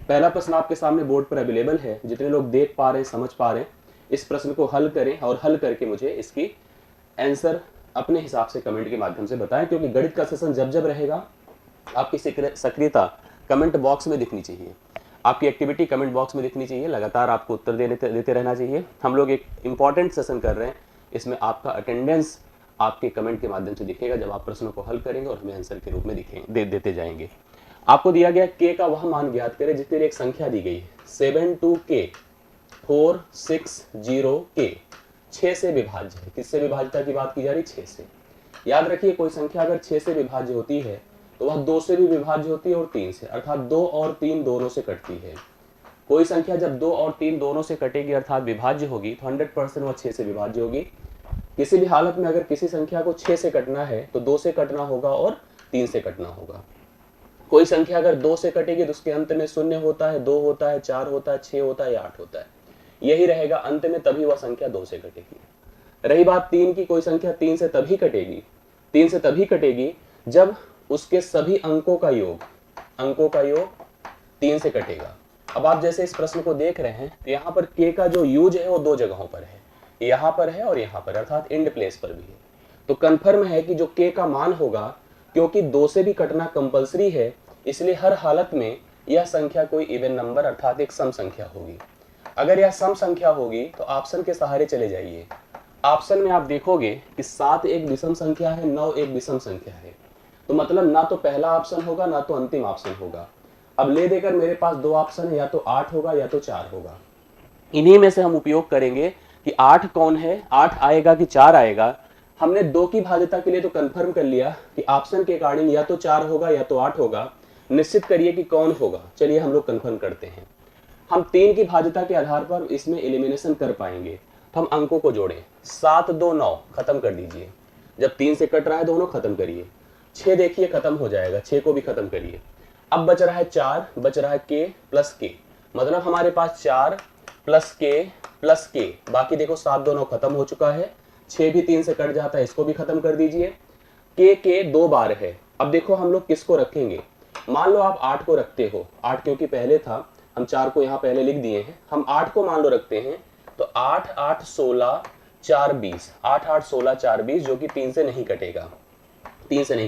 पहला प्रश्न आपके सामने बोर्ड पर अवेलेबल है, जितने लोग देख पा रहे हैं, समझ पा रहे हैं, इस प्रश्न को हल करें और हल करके मुझे इसकी आंसर अपने हिसाब से कमेंट के माध्यम से बताएं, क्योंकि गणित का सेशन जब जब रहेगा आपकी सक्रियता कमेंट बॉक्स में दिखनी चाहिए, आपकी एक्टिविटी कमेंट बॉक्स में दिखनी चाहिए, लगातार आपको उत्तर देते रहना चाहिए। हम लोग एक इंपॉर्टेंट सेशन कर रहे हैं, इसमें आपका अटेंडेंस आपके कमेंट के माध्यम से दिखेगा जब आप प्रश्नों को हल करेंगे और हमें आंसर के रूप में देते जाएंगे। आपको दिया गया k का वह मान ज्ञात करें जिसके लिए एक संख्या दी गई है 72k 460k, 6 से विभाज्य है। किससे विभाज्यता की बात की जा रही? 6 से। याद रखिए, कोई संख्या अगर 6 से विभाज्य होती है तो वह 2 से भी विभाज्य होती है और 3 से, अर्थात 2 और 3 दोनों से कटती है। कोई संख्या जब 2 और 3 दोनों से कटेगी अर्थात विभाज्य होगी तो 100% वह 6 से विभाज्य होगी। किसी भी हालत में अगर किसी संख्या को 6 से कटना है तो 2 से कटना होगा और 3 से कटना होगा। कोई संख्या अगर 2 से कटेगी तो उसके अंत में 0 होता है, 2 होता है, 4 होता है, 6 होता है या 8 होता है, यही रहेगा अंत में, तभी वह संख्या 2 से कटेगी। रही बात 3 की, कोई संख्या 3 से तभी कटेगी जब उसके सभी अंकों का योग 3 से कटेगा। अब आप जैसे इस प्रश्न को देख रहे हैं तो यहाँ पर k का जो यूज है वो 2 जगहों पर है, यहाँ पर है और यहाँ पर, अर्थात इंड प्लेस पर भी है। तो कंफर्म है कि जो k का मान होगा, क्योंकि 2 से भी कटना कंपलसरी है, इसलिए हर हालत में यह संख्या कोई इवन नंबर अर्थात एक सम संख्या होगी। अगर यह सम संख्या होगी तो ऑप्शन के सहारे चले जाइए। ऑप्शन में आप देखोगे कि 7 एक विषम संख्या है, 9 एक विषम संख्या है, तो मतलब ना तो पहला ऑप्शन होगा ना तो अंतिम ऑप्शन होगा। अब ले देकर मेरे पास 2 ऑप्शन है, या तो 8 होगा या तो 4 होगा। इन्हीं में से हम उपयोग करेंगे कि 8 कौन है, 8 आएगा कि 4 आएगा। हमने 2 की भाज्यता के लिए तो कंफर्म कर लिया कि ऑप्शन के अकॉर्डिंग या तो 4 होगा या तो 8 होगा। निश्चित करिए कि कौन होगा। चलिए हम लोग कंफर्म करते हैं। हम 3 की भाज्यता के आधार पर इसमें एलिमिनेशन कर पाएंगे, तो हम अंकों को जोड़ें। 7 2 9 खत्म कर दीजिए। जब 3 से कट रहा है दोनों खत्म करिए। 6 देखिए खत्म हो जाएगा, 6 को भी खत्म करिए। अब बच रहा है 4, बच रहा है k प्लस के, मतलब हमारे पास 4 प्लस के, बाकी देखो 7 2 9 खत्म हो चुका है। 6 भी 3 से कट जाता है, इसको भी खत्म कर दीजिए। के 2 बार है। अब देखो हम लोग किसको रखेंगे। मान लो आप 8 को रखते हो, 8 क्योंकि पहले था, हम 4 को यहाँ पहले लिख दिए हैं। हम 8 को मान लो रखते हैं तो 8 8 16 4 20, 8 8 16 4 20, जो कि 3 से नहीं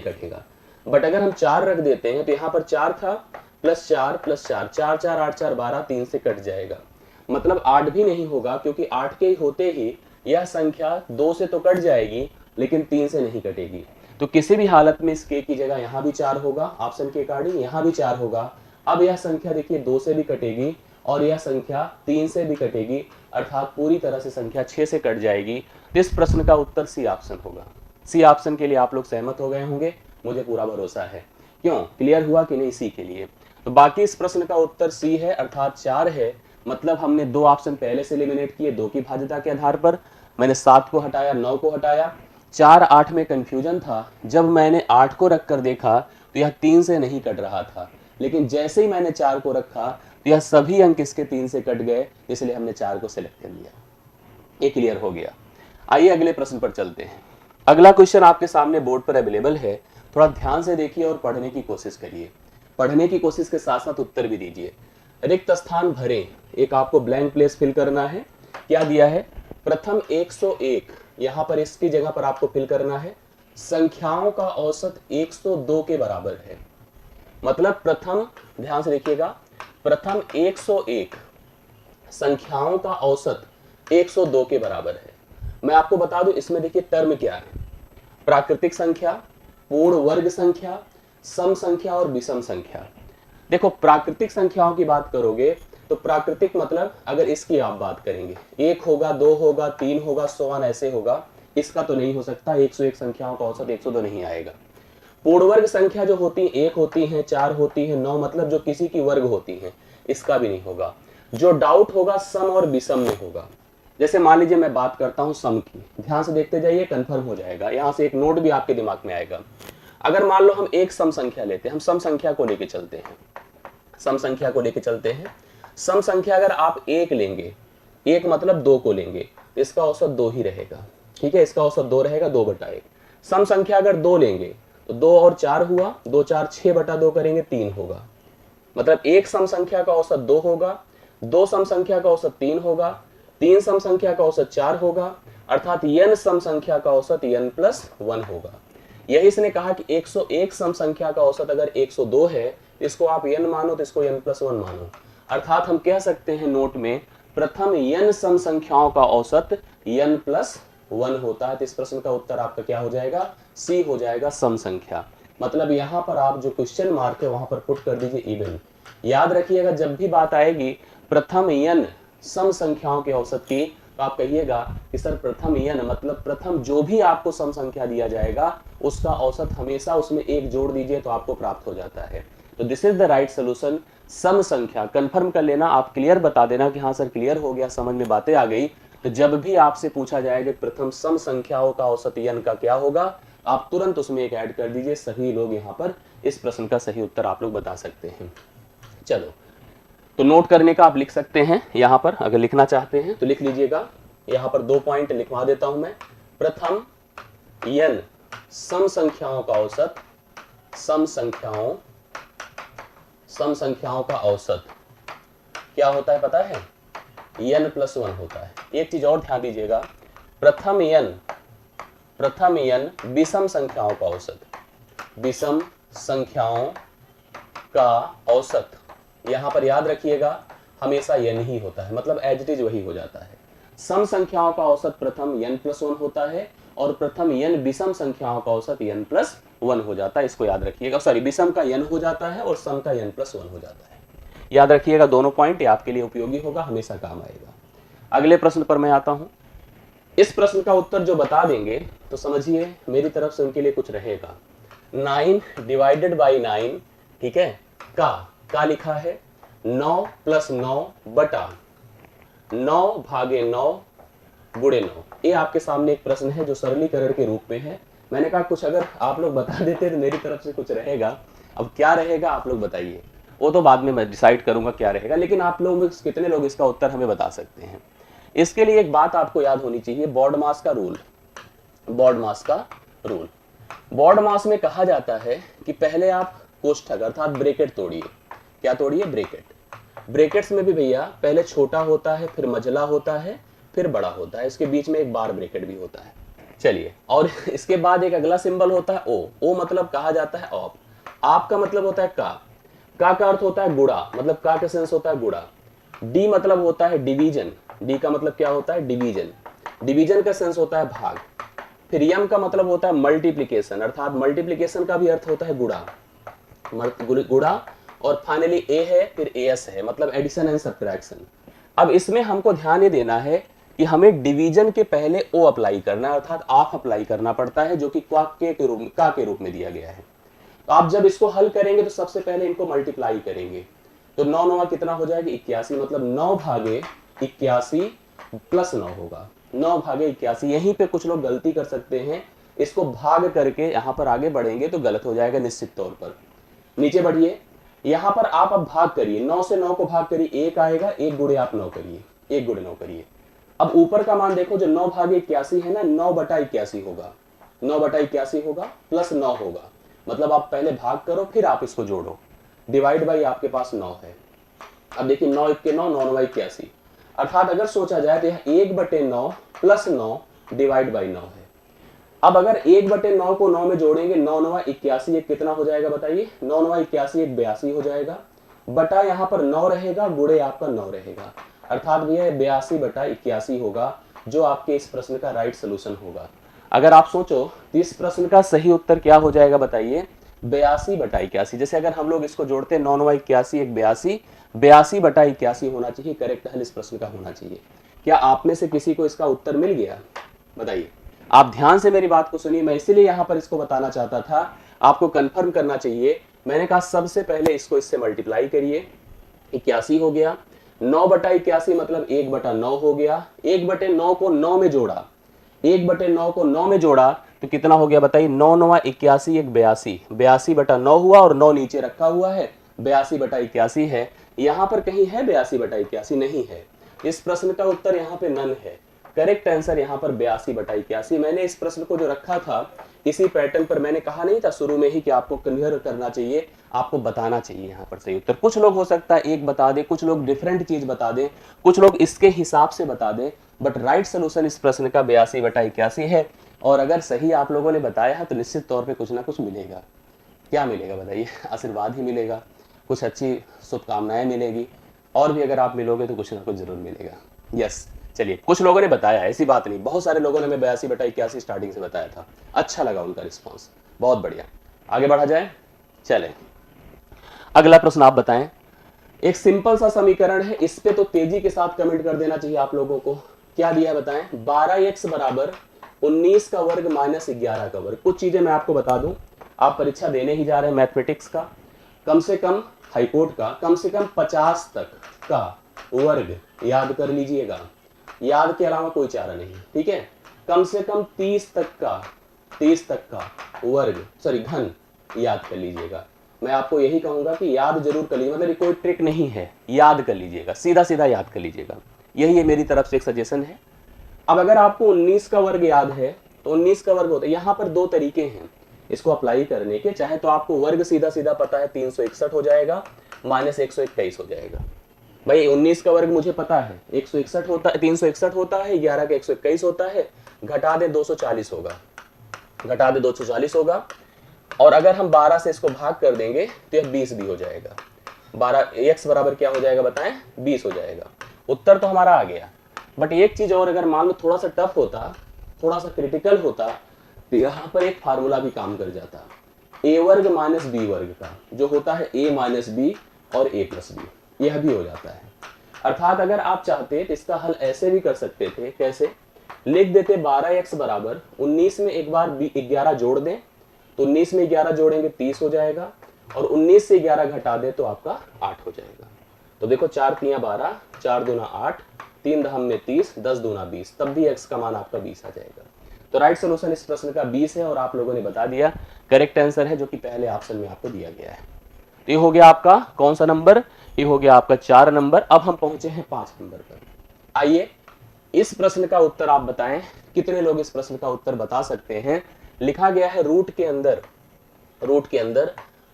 कटेगा, बट अगर हम 4 रख देते हैं तो यहाँ पर 4 था प्लस 4 प्लस 4, 4 4 8 4 12, 3 से कट जाएगा। मतलब 8 भी नहीं होगा, क्योंकि 8 के होते ही यह संख्या 2 से तो कट जाएगी लेकिन 3 से नहीं कटेगी। तो किसी भी हालत में इस k की जगह यहाँ भी 4 होगा, ऑप्शन के अकॉर्डिंग यहाँ भी 4 होगा। अब यह संख्या देखिए 2 से भी कटेगी और यह संख्या 3 से भी कटेगी, अर्थात पूरी तरह से संख्या 6 से कट जाएगी। तो इस प्रश्न का उत्तर सी ऑप्शन होगा। सी ऑप्शन के लिए आप लोग सहमत हो गए होंगे, मुझे पूरा भरोसा है। क्यों, क्लियर हुआ कि नहीं सी के लिए? तो बाकी इस प्रश्न का उत्तर सी है, अर्थात 4 है। मतलब हमने 2 ऑप्शन पहले से एलिमिनेट किए 2 की भाज्यता के आधार पर। मैंने 7 को हटाया, 9 को हटाया। 4 8 में कंफ्यूजन था। जब मैंने 8 को रख कर देखा तो यह 3 से नहीं कट रहा था, लेकिन जैसे ही मैंने 4 को रखा तो यह सभी अंक इसके 3 से कट गए, इसलिए हमने 4 को सिलेक्ट कर लिया। ये क्लियर हो गया। आइए अगले प्रश्न पर चलते हैं। अगला क्वेश्चन आपके सामने बोर्ड पर अवेलेबल है, थोड़ा ध्यान से देखिए और पढ़ने की कोशिश करिए। पढ़ने की कोशिश के साथ साथ उत्तर भी दीजिए। रिक्त स्थान भरें, एक आपको ब्लैंक प्लेस फिल करना है। क्या दिया है? प्रथम 101, यहां पर इसकी जगह पर आपको फिल करना है। संख्याओं का औसत 102 के बराबर है। मतलब प्रथम, ध्यान से देखिएगा, प्रथम 101 संख्याओं का औसत 102 के बराबर है। मैं आपको बता दूं इसमें देखिए टर्म क्या है। प्राकृतिक संख्या, पूर्ण वर्ग संख्या, सम संख्या और विषम संख्या। देखो प्राकृतिक संख्याओं की बात करोगे तो प्राकृतिक मतलब अगर इसकी आप बात करेंगे 1 होगा, 2 होगा, 3 होगा, 100 ऐसे होगा। इसका तो नहीं हो सकता, 101 संख्याओं का औसत 102 नहीं आएगा। पूर्ण वर्ग संख्या जो होती है 1 होती है, 4 होती है, 9, मतलब जो किसी की वर्ग होती है, इसका भी नहीं होगा। जो डाउट होगा सम और विषम में होगा। जैसे मान लीजिए मैं बात करता हूं सम की, ध्यान से देखते जाइए, कंफर्म हो जाएगा। यहां से एक नोट भी आपके दिमाग में आएगा। अगर मान लो हम एक सम संख्या लेते हैं, हम सम संख्या को लेके चलते हैं, सम संख्या को लेके चलते हैं। सम संख्या अगर आप 1 लेंगे, 1 मतलब 2 को लेंगे, तो इसका औसत 2 ही रहेगा। ठीक है, इसका औसत 2 रहेगा, 2/1। सम संख्या अगर 2 लेंगे तो 2 और 4 हुआ, 2 4 6/2 करेंगे 3 होगा। मतलब एक सम संख्या का औसत 2 होगा, 2 सम संख्या का औसत 3 होगा, 3 सम संख्या का औसत 4 होगा, अर्थात n सम संख्या का औसत n+1 होगा। यही इसने कहा कि 101 सम संख्या का औसत अगर 102 है, इसको आप n मानो तो इसको n+1 मानो। अर्थात हम कह सकते हैं नोट में प्रथम n सम संख्याओं का औसत n+1 होता है। तो इस प्रश्न का उत्तर आपका क्या हो जाएगा? सी हो जाएगा, सम संख्या। मतलब यहां पर आप जो क्वेश्चन मार्क है वहां पर पुट कर दीजिए इवन। याद रखिएगा जब भी बात आएगी प्रथम n सम संख्याओं के औसत की, तो आप कहिएगा कि सर प्रथम n मतलब प्रथम जो भी आपको सम संख्या दिया जाएगा उसका औसत हमेशा उसमें एक जोड़ दीजिए तो आपको प्राप्त हो जाता है। तो this is the right solution, सम संख्या। कंफर्म कर लेना, आप क्लियर बता देना कि हाँ सर क्लियर हो गया, समझ में बातें आ गई। तो जब भी आपसे पूछा जाएगा प्रथम सम संख्याओं का औसत n का क्या होगा, आप तुरंत उसमें एक ऐड कर दीजिए। सभी लोग यहाँ पर इस प्रश्न का सही उत्तर आप लोग बता सकते हैं। चलो, तो नोट करने का आप लिख सकते हैं यहाँ पर, अगर लिखना चाहते हैं तो लिख लीजिएगा। यहाँ पर 2 पॉइंट लिखवा देता हूं मैं। प्रथम n सम संख्याओं का औसत, सम संख्याओं का औसत क्या होता है पता है? n+1 होता है। एक चीज और ध्यान दीजिएगा, प्रथम n विषम संख्याओं का औसत, विषम संख्याओं का औसत यहां पर याद रखिएगा हमेशा n ही होता है, मतलब एज इट इज वही हो जाता है। सम संख्याओं का औसत प्रथम n+1 होता है और प्रथम n विषम संख्याओं का औसत n+1 हो जाता है। इसको याद रखिएगा, सॉरी विषम का n हो जाता है और सम का n+1 हो जाता है। याद रखिएगा दोनों पॉइंट, ये आपके लिए उपयोगी होगा, हमेशा काम आएगा। अगले प्रश्न पर मैं आता हूं। इस प्रश्न का उत्तर जो बता देंगे तो समझिए मेरी तरफ से उनके लिए कुछ रहेगा। 9 डिवाइडेड बाई 9, ठीक है, का लिखा है 9 + 9 बटा 9 भागे 9 गुणे 9। ये आपके सामने एक प्रश्न है जो सरलीकरण के रूप में है। मैंने कहा कुछ अगर आप लोग बता देते तो मेरी तरफ से कुछ रहेगा। अब क्या रहेगा आप लोग बताइए, वो तो बाद में मैं डिसाइड करूंगा क्या रहेगा, लेकिन आप लोग कितने लोग इसका उत्तर हमें बता सकते हैं। इसके लिए एक बात आपको याद होनी चाहिए, बॉड मास का रूल। बॉड मास में कहा जाता है कि पहले आप कोष्ठक अर्थात ब्रैकेट तोड़िए। क्या तोड़िए? ब्रैकेट। ब्रैकेट्स में भी भैया पहले छोटा होता है, फिर मझला होता है, फिर बड़ा होता है, इसके बीच में एक बार ब्रैकेट भी होता है। चलिए, और इसके बाद एक अगला सिंबल होता है ओ मतलब कहा जाता है ऑप। आप का मतलब होता है का अर्थ होता है गुणा, मतलब का सेंस होता है गुणा। डी मतलब होता है डिवीजन, डी का मतलब क्या होता है? डिवीजन। डिवीजन का सेंस होता है भाग। फिर यम का मतलब होता है मल्टीप्लिकेशन, अर्थात मल्टीप्लिकेशन का भी अर्थ होता है गुणा। और फाइनली ए है, फिर एस है, मतलब एडिशन एंड सब्ट्रैक्शन। अब इसमें हमको ध्यान ये देना है कि हमें डिवीजन के पहले ओ अप्लाई करना है, अर्थात ऑफ अप्लाई करना पड़ता है, जो कि का के रूप में दिया गया है। तो आप जब इसको हल करेंगे तो सबसे पहले इनको मल्टीप्लाई करेंगे, तो 9 9 कितना हो जाएगा? 81, मतलब 9 भागे 81 + 9 होगा। 9 भागे 81। यहीं पे कुछ लोग गलती कर सकते हैं, इसको भाग करके यहां पर आगे बढ़ेंगे तो गलत हो जाएगा निश्चित तौर पर। नीचे बढ़िए, यहां पर आप अब भाग करिए, 9 से 9 को भाग करिए, 1 आएगा, 1 गुणे आप 9 करिए, 1 गुणे 9 करिए। अब ऊपर का मान देखो, जो 9 भागे 81 है ना, 9/81 होगा, 9/81 होगा प्लस 9 होगा। मतलब आप पहले भाग करो फिर आप इसको जोड़ो, डिवाइड बाई आपके पास 9 है। अब देखिए 9 1 के 9, 9 9 81, अर्थात अगर सोचा जाए तो यह 1/9 प्लस 9 डिवाइड बाई 9 है। अब अगर 1/9 को 9 में जोड़ेंगे, 9 9 81, एक कितना हो जाएगा बताइए? 9 9 81, एक 82 हो जाएगा, बटा यहाँ पर 9 रहेगा, गुणे आपका 9 रहेगा, अर्थात भैया 82/81 होगा, जो आपके इस प्रश्न का राइट सोल्यूशन होगा। अगर आप सोचो तो इस प्रश्न का सही उत्तर क्या हो जाएगा बताइए? 82/81। जैसे अगर हम लोग इसको जोड़ते हैं 9 9 81, एक 82, 82/81 होना चाहिए, करेक्ट हल इस प्रश्न का होना चाहिए। क्या आप में से किसी को इसका उत्तर मिल गया? बताइए। आप ध्यान से मेरी बात को सुनिए, मैं इसीलिए यहां पर इसको बताना चाहता था, आपको कंफर्म करना चाहिए। मैंने कहा सबसे पहले इसको इससे मल्टीप्लाई करिए, 81 हो गया, 9/81 मतलब 1/9 हो गया, 1/9 को 9 में जोड़ा, 1/9 को 9 में जोड़ा तो कितना हो गया बताइए? 9 9 81, एक 82, 82/9 हुआ, और 9 नीचे रखा हुआ है, 82/81 है। यहां पर कहीं है 82/81? नहीं है। इस प्रश्न का उत्तर यहाँ पे नन है। करेक्ट आंसर यहाँ पर 82/81। मैंने इस प्रश्न को जो रखा था इसी पैटर्न पर, मैंने कहा नहीं था शुरू में ही कि आपको क्लियर करना चाहिए, आपको बताना चाहिए यहाँ पर सही उत्तर। कुछ लोग हो सकता है एक बता दे, कुछ लोग डिफरेंट चीज बता दें, कुछ लोग इसके हिसाब से बता दें, बट राइट सोल्यूशन इस प्रश्न का 82/81 है। और अगर सही आप लोगों ने बताया है तो निश्चित तौर पर कुछ ना कुछ मिलेगा। क्या मिलेगा बताइए? आशीर्वाद ही मिलेगा, कुछ अच्छी शुभकामनाएं मिलेगी, और भी अगर आप मिलोगे तो कुछ ना कुछ जरूर मिलेगा। यस, चलिए कुछ लोगों ने बताया, ऐसी बात नहीं, बहुत सारे लोगों ने हमें 82/81 स्टार्टिंग से बताया था, अच्छा लगा उनका रिस्पॉन्स, बहुत बढ़िया। आगे बढ़ा जाए, चले अगला प्रश्न आप बताएं। एक सिंपल सा समीकरण है, इस पे तो तेजी के साथ कमेंट कर देना चाहिए आप लोगों को। क्या दिया बताएं? 12x बराबर 19 का वर्ग माइनस 11 का वर्ग। कुछ चीजें मैं आपको बता दूं, आप परीक्षा देने ही जा रहे हैं मैथमेटिक्स का, कम से कम हाईकोर्ट का कम से कम 50 तक का वर्ग याद कर लीजिएगा, याद के अलावा कोई चारा नहीं, ठीक है। कम से कम 30 तक का वर्ग सॉरी घन याद कर लीजिएगा। मैं आपको यही कहूंगा कि याद जरूर कर लीजिए, मतलब कोई ट्रिक नहीं है, याद कर लीजिएगा, सीधा सीधा याद कर लीजिएगा, यही है मेरी तरफ से एक सजेशन है। अब अगर आपको 19 का वर्ग याद है तो 19 का वर्ग होता है, यहाँ पर दो तरीके हैं इसको अप्लाई करने के। चाहे तो आपको वर्ग सीधा सीधा पता है 361 हो जाएगा, माइनस 121 हो जाएगा। भाई 19 का वर्ग मुझे पता है 161 होता है, 361 होता है, 11 का 121 होता है, घटा दे 240 होगा, घटा दे 240 होगा। और अगर हम 12 से इसको भाग कर देंगे तो यह 20 भी हो जाएगा। 12 x बराबर क्या हो जाएगा बताएं? 20 हो जाएगा। उत्तर तो हमारा आ गया। बट एक चीज और, अगर मान लो थोड़ा सा टफ होता, थोड़ा सा क्रिटिकल होता, तो यहाँ पर एक फार्मूला भी काम कर जाता, a वर्ग माइनस बी वर्ग का, जो होता है a माइनस बी और a प्लस बी, यह भी हो जाता है। अर्थात अगर आप चाहते तो इसका हल ऐसे भी कर सकते थे, कैसे? लिख देते 12x बराबर 19 में एक बार 11 जोड़ दें, तो 19 में 11 जोड़ेंगे 30 हो जाएगा, और 19 से 11 घटा दे तो आपका 8 हो जाएगा। तो देखो 4 3 12, 4 दूना 8, 3 दहम में 30, 10 दूना 20, तब भी x का मान आपका 20 आ जाएगा। तो राइट सोल्यूशन इस प्रश्न का 20 है, और आप लोगों ने बता दिया करेक्ट आंसर है, जो कि पहले ऑप्शन में आपको दिया गया है। तो ये हो गया आपका कौन सा नंबर? ये हो गया आपका 4 नंबर। अब हम पहुंचे हैं 5 नंबर पर। आइए इस प्रश्न का उत्तर आप बताएं, कितने लोग इस प्रश्न का उत्तर बता सकते हैं? लिखा गया है रूट के अंदर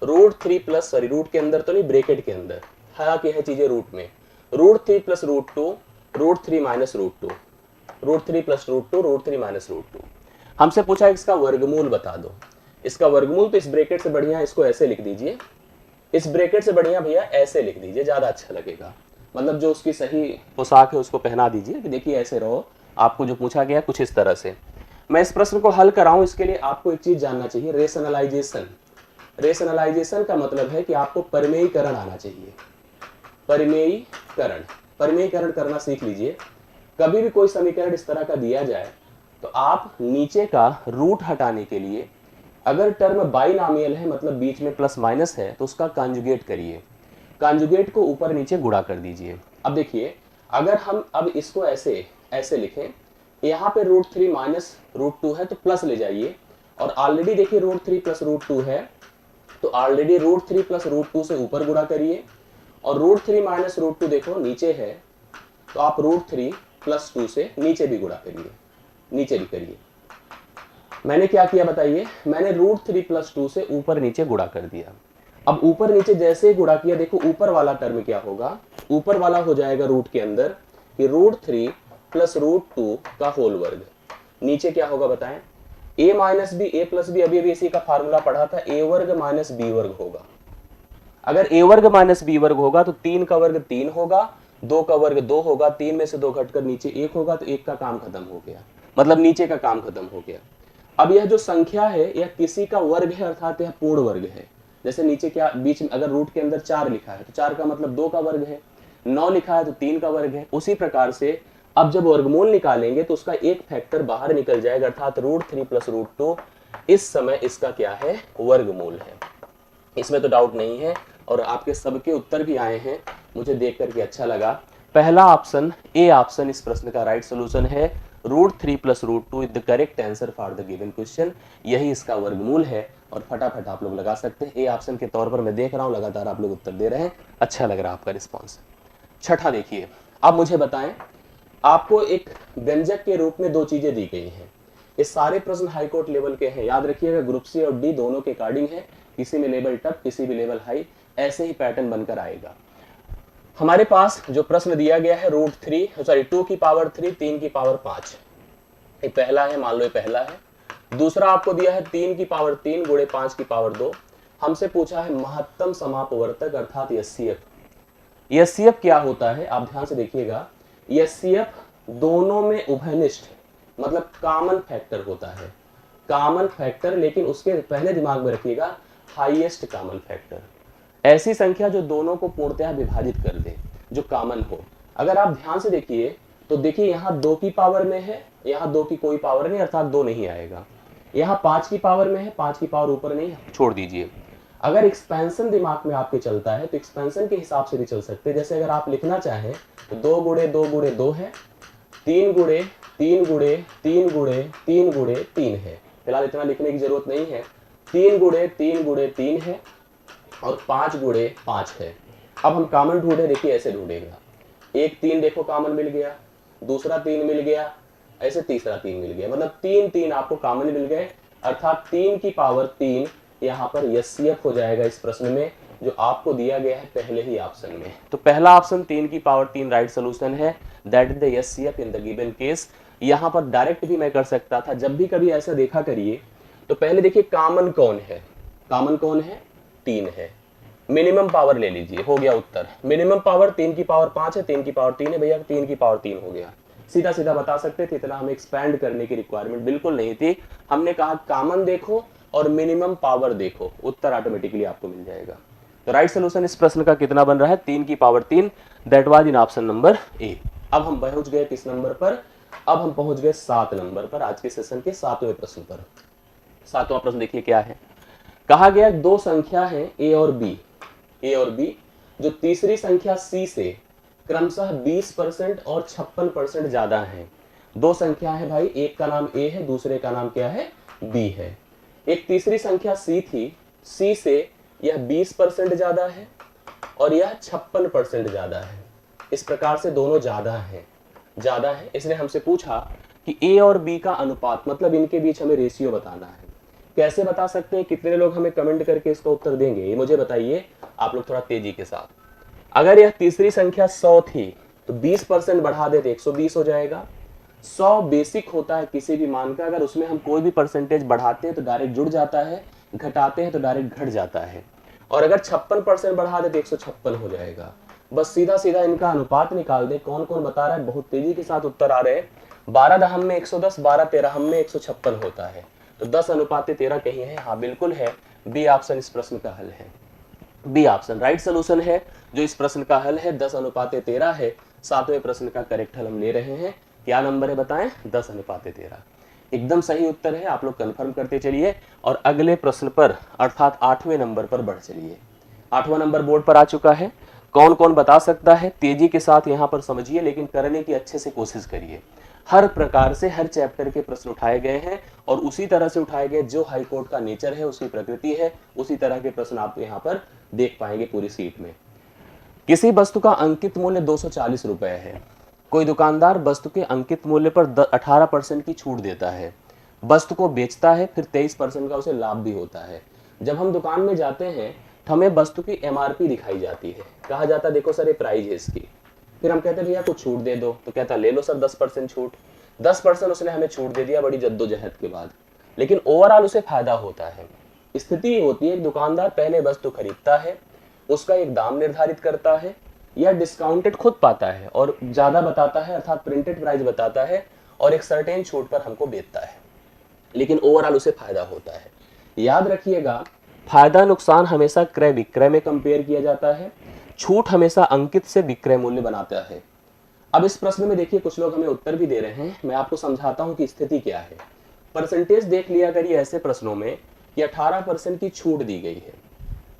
√3 प्लस सॉरी रूट के अंदर तो नहीं, ब्रैकेट के अंदर, हालांकि है चीजें रूट में, √3 प्लस √2, √3 माइनस √2, √3 प्लस √2, √3 माइनस √2। हमसे पूछा इसका वर्गमूल बता दो। इसका वर्गमूल तो इस ब्रैकेट से बढ़िया इसको ऐसे लिख दीजिए, इस ब्रैकेट से बढ़िया भैया ऐसे लिख दीजिए, ज्यादा अच्छा लगेगा। मतलब जो उसकी सही पोशाक है उसको पहना दीजिए कि देखिए ऐसे रहो, आपको जो पूछा गया कुछ इस तरह से। मैं इस प्रश्न को हल कराऊं इसके लिए आपको एक चीज जानना चाहिए, रेशनलाइजेशन। रेशनलाइजेशन का मतलब है कि आपको परिमेयीकरण आना चाहिए। परिमेयीकरण करना सीख लीजिए। कभी भी कोई समीकरण इस तरह का दिया जाए तो आप नीचे का रूट हटाने के लिए, अगर टर्म बाइनॉमियल है मतलब बीच में प्लस माइनस है, तो उसका कॉन्जुगेट करिए, कॉन्जुगेट को ऊपर नीचे गुणा कर दीजिए। अब देखिए अगर हम अब इसको ऐसे लिखें, यहाँ पे √3 माइनस √2 है तो प्लस ले जाइए, और ऑलरेडी देखिए √3 प्लस √2 है, तो ऑलरेडी √3 प्लस √2 से ऊपर गुणा करिए, और √3 माइनस √2 देखो नीचे है, तो आप √3 प्लस 2 से नीचे भी गुणा करिए, नीचे भी करिए। मैंने क्या किया बताइए? मैंने √3 प्लस 2 से ऊपर नीचे गुणा कर दिया। अब ऊपर नीचे जैसे ही गुणा किया, देखो ऊपर वाला टर्म क्या होगा, ऊपर वाला हो जाएगा रूट के अंदर कि √3 प्लस √2 का होल वर्ग। नीचे क्या होगा बताएं? a minus B, a plus B, अभी इसी का फार्मूला पढ़ा था, a वर्ग माइनस बी वर्ग होगा। अगर a वर्ग माइनस बी वर्ग होगा तो 3 का वर्ग 3 होगा, 2 का वर्ग 2 होगा, 3 में से 2 घटकर नीचे 1 होगा, तो 1 का काम खत्म हो गया, मतलब नीचे का काम खत्म हो गया। अब यह जो संख्या है यह किसी का वर्ग है, अर्थात यह पूर्ण वर्ग है। जैसे नीचे क्या बीच में अगर रूट के अंदर 4 लिखा है तो 4 का मतलब 2 का वर्ग है, 9 लिखा है तो 3 का वर्ग है। उसी प्रकार से अब जब वर्गमूल निकालेंगे तो उसका एक फैक्टर बाहर निकल जाएगा, अर्थात √3 प्लस √2 इस समय इसका क्या है? वर्गमूल है। इसमें तो डाउट नहीं है, और आपके सबके उत्तर भी आए हैं, मुझे देख करके अच्छा लगा। पहला ऑप्शन ए ऑप्शन इस प्रश्न का राइट सोल्यूशन है, √3 plus √2 is the correct answer for the given question, यही इसका वर्गमूल है, और फटाफट आप लोग लगा सकते हैं। ए ऑप्शन के तौर पर मैं देख रहा हूं लगातार आप लोग उत्तर दे रहे हैं, अच्छा लग रहा है आपका रिस्पॉन्स। छठा देखिए, अब मुझे बताएं आपको एक व्यंजक के रूप में दो चीजें दी गई हैं। ये सारे प्रश्न हाईकोर्ट लेवल के हैं, याद रखिएगा। ग्रुप सी और डी दोनों के अकॉर्डिंग है, किसी में लेवल टफ, किसी में लेवल हाई, ऐसे ही पैटर्न बनकर आएगा। हमारे पास जो प्रश्न दिया गया है टू की पावर 3, 3 की पावर 5, ये पहला है, मान लो ये पहला है। दूसरा आपको दिया है 3 की पावर 3 गुणे 5 की पावर 2। हमसे पूछा है महत्तम समापवर्तक अर्थात एचसीएफ। एचसीएफ क्या होता है, आप ध्यान से देखिएगा। एचसीएफ दोनों में उभयनिष्ठ, मतलब कॉमन फैक्टर होता है, कॉमन फैक्टर, लेकिन उसके पहले दिमाग में रखिएगा हाईएस्ट कॉमन फैक्टर, ऐसी संख्या जो दोनों को पूर्णतः विभाजित कर दे, जो कॉमन हो। अगर आप ध्यान से देखिए तो देखिए यहाँ 2 की पावर में है, यहाँ 2 की कोई पावर नहीं, अर्थात 2 नहीं आएगा। यहाँ 5 की पावर में है, 5 की पावर ऊपर नहीं, छोड़ दीजिए। अगर एक्सपेंशन दिमाग में आपके चलता है तो एक्सपेंशन के हिसाब से भी चल सकते हैं। जैसे अगर आप लिखना चाहें तो 2 गुणे 2 गुणे 2 है, 3 गुणे 3 गुणे 3 गुणे 3 गुणे 3 है। फिलहाल इतना लिखने की जरूरत नहीं है। 3 गुणे 3 गुणे 3 है और 5 गुणे 5 है। अब हम कॉमन ढूंढे, देखिए ऐसे ढूंढेगा। एक 3 देखो कॉमन मिल गया, दूसरा 3 मिल गया, ऐसे तीसरा 3 मिल गया, मतलब 3 3 आपको कॉमन मिल गए, अर्थात 3 की पावर 3 यहाँ पर एचसीएफ हो जाएगा इस प्रश्न में, जो आपको दिया गया है पहले ही ऑप्शन में। तो पहला ऑप्शन 3 की पावर 3 राइट सोल्यूशन है, that is the HCF in the given case. यहाँ पर डायरेक्ट भी मैं कर सकता था। जब भी कभी ऐसा देखा करिए तो पहले देखिए कॉमन कौन है, कॉमन कौन है, 3 है। मिनिमम पावर ले लीजिए, हो गया उत्तर। मिनिमम पावर 3 की पावर 5 है, 3 की पावर 3 है, भैया 3 की पावर 3 हो गया। सीधा सीधा बता सकते थे, इतना हमें एक्सपैंड करने की रिक्वायरमेंट बिल्कुल नहीं थी। हमने कहा कॉमन देखो और मिनिमम पावर देखो, उत्तर ऑटोमेटिकली आपको मिल जाएगा। तो राइट सोल्यूशन इस प्रश्न का कितना बन रहा है, 3 की power 3, that was in option number A. अब हम पहुंच गए किस नंबर पर, अब हम पहुंच गए 7 नंबर पर, आज के सेशन के 7वें प्रश्न पर। 7वां प्रश्न देखिए क्या है। कहा गया दो संख्या है ए और बी, जो तीसरी संख्या सी से क्रमशः 20% और 56% ज्यादा है। दो संख्या है भाई, एक का नाम ए है, दूसरे का नाम क्या है, बी है। एक तीसरी संख्या सी थी, सी से यह 20% ज्यादा है और यह 56% ज्यादा है। इस प्रकार से दोनों ज्यादा है, इसने हमसे पूछा कि ए और बी का अनुपात, मतलब इनके बीच हमें रेशियो बताना है। कैसे बता सकते हैं, कितने लोग हमें कमेंट करके इसका उत्तर देंगे, ये मुझे बताइए आप लोग थोड़ा तेजी के साथ। अगर यह तीसरी संख्या 100 थी तो 20% बढ़ा दे तो 120 हो जाएगा। 100 बेसिक होता है किसी भी मान का, अगर उसमें हम कोई भी परसेंटेज बढ़ाते हैं तो डायरेक्ट जुड़ जाता है, घटाते हैं तो डायरेक्ट घट जाता है। और अगर 56% बढ़ा दे तो 156 हो जाएगा। बस सीधा सीधा इनका अनुपात निकाल दे। कौन कौन बता रहा है, बहुत तेजी के साथ उत्तर आ रहे हैं। 12 दहम में 110, 12 13 में 156 होता है, तो 10:13 कहीं है, हाँ बिल्कुल है। बी ऑप्शन इस प्रश्न का हल है, बी ऑप्शन राइट सोल्यूशन है जो इस प्रश्न का हल है। 10:13 है। 7वें प्रश्न का करेक्ट हल हम ले रहे हैं। क्या नंबर है बताएं, 10:13 एकदम सही उत्तर है। आप लोग कंफर्म करते चलिए और अगले प्रश्न पर अर्थात 8वें नंबर पर बढ़ चलिए। 8वां नंबर बोर्ड पर आ चुका है। कौन कौन बता सकता है, तेजी के साथ यहाँ पर समझिए, लेकिन करने की अच्छे से कोशिश करिए। हर प्रकार से हर चैप्टर के प्रश्न उठाए गए हैं और उसी तरह से उठाए गए, जो हाईकोर्ट का नेचर है, उसकी प्रकृति है, उसी तरह के प्रश्न आप यहाँ पर देख पाएंगे पूरी सीट में। किसी वस्तु का अंकित मूल्य 240 रुपए है। कोई दुकानदार वस्तु के अंकित मूल्य पर 18% की छूट देता है, वस्तु को बेचता है, फिर 23% का उसे लाभ भी होता है। जब हम दुकान में जाते हैं तो हमें वस्तु की एमआरपी दिखाई जाती है, कहा जाता है देखो सर ये प्राइस है इसकी। फिर हम कहते हैं भैया कुछ छूट दे दो, तो कहता ले लो सर 10% छूट। 10% उसने हमें छूट दे दिया बड़ी जद्दोजहद के बाद, लेकिन ओवरऑल उसे फायदा होता है। स्थिति होती है दुकानदार पहले वस्तु खरीदता है, उसका एक दाम निर्धारित करता है या डिस्काउंटेड खुद पाता है और ज्यादा बताता है, अर्थात प्रिंटेड प्राइस बताता है और एक सर्टेन छूट पर हमको बेचता है, लेकिन ओवरऑल उसे फायदा होता है। याद रखिएगा, फायदा नुकसान हमेशा क्रय विक्रय में कंपेयर किया जाता है, छूट हमेशा अंकित से विक्रय मूल्य बनाता है। अब इस प्रश्न में देखिए कुछ लोग हमें उत्तर भी दे रहे हैं, मैं आपको समझाता हूं कि स्थिति क्या है। परसेंटेज देख लिया करिए ऐसे प्रश्नों में कि 18% की छूट दी गई है।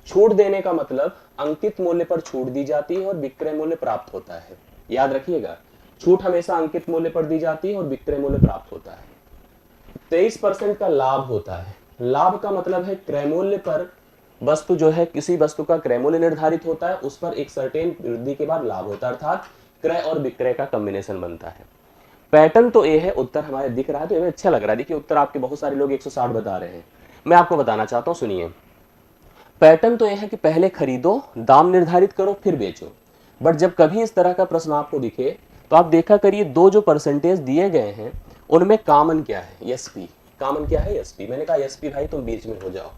छूट देने का मतलब अंकित मूल्य पर छूट दी जाती है और विक्रय मूल्य प्राप्त होता है। याद रखिएगा, छूट हमेशा अंकित मूल्य पर दी जाती है और विक्रय मूल्य प्राप्त होता है। 23% का लाभ होता है। लाभ का मतलब है क्रय मूल्य पर वस्तु जो है, किसी वस्तु का क्रय मूल्य निर्धारित होता है, उस पर एक सर्टेन वृद्धि के बाद लाभ होता है, अर्थात क्रय और विक्रय का कॉम्बिनेशन बनता है। पैटर्न तो ए है, उत्तर हमारे दिख रहा है, तो ये अच्छा लग रहा है। देखिए उत्तर आपके बहुत सारे लोग 160 बता रहे हैं। मैं आपको बताना चाहता हूं, सुनिए। पैटर्न तो यह है कि पहले खरीदो, दाम निर्धारित करो, फिर बेचो। बट जब कभी इस तरह का प्रश्न आपको दिखे तो आप देखा करिए दो जो परसेंटेज दिए गए हैं उनमें कॉमन क्या है, एसपी। कॉमन क्या है, एसपी। मैंने कहा एसपी भाई तुम बीच में हो जाओ,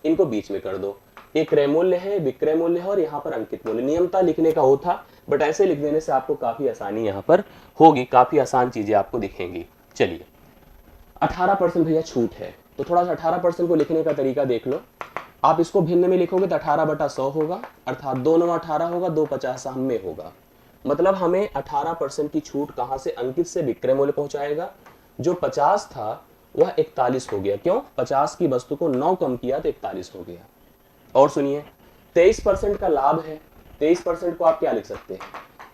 इनको बीच में कर दो। एक क्रय मूल्य है, विक्रय मूल्य है, और यहाँ पर अंकित मूल्य। नियमता लिखने का वो था, बट ऐसे लिख देने से आपको काफी आसानी यहाँ पर होगी, काफी आसान चीजें आपको दिखेंगी। चलिए 18% भैया छूट है, तो थोड़ा सा 18% को लिखने का तरीका देख लो। आप इसको भिन्न में लिखोगे तो 18/100 होगा, अर्थात 2 9 18 होगा, 2 50 में होगा। मतलब हमें 18% की छूट कहां से, अंकित से विक्रय मूल्य पहुंचाएगा। जो 50 था वह 41 हो गया। क्यों, 50 की वस्तु को 9 कम किया तो 41 हो गया। और सुनिए 23% का लाभ है। 23% को आप क्या लिख सकते हैं,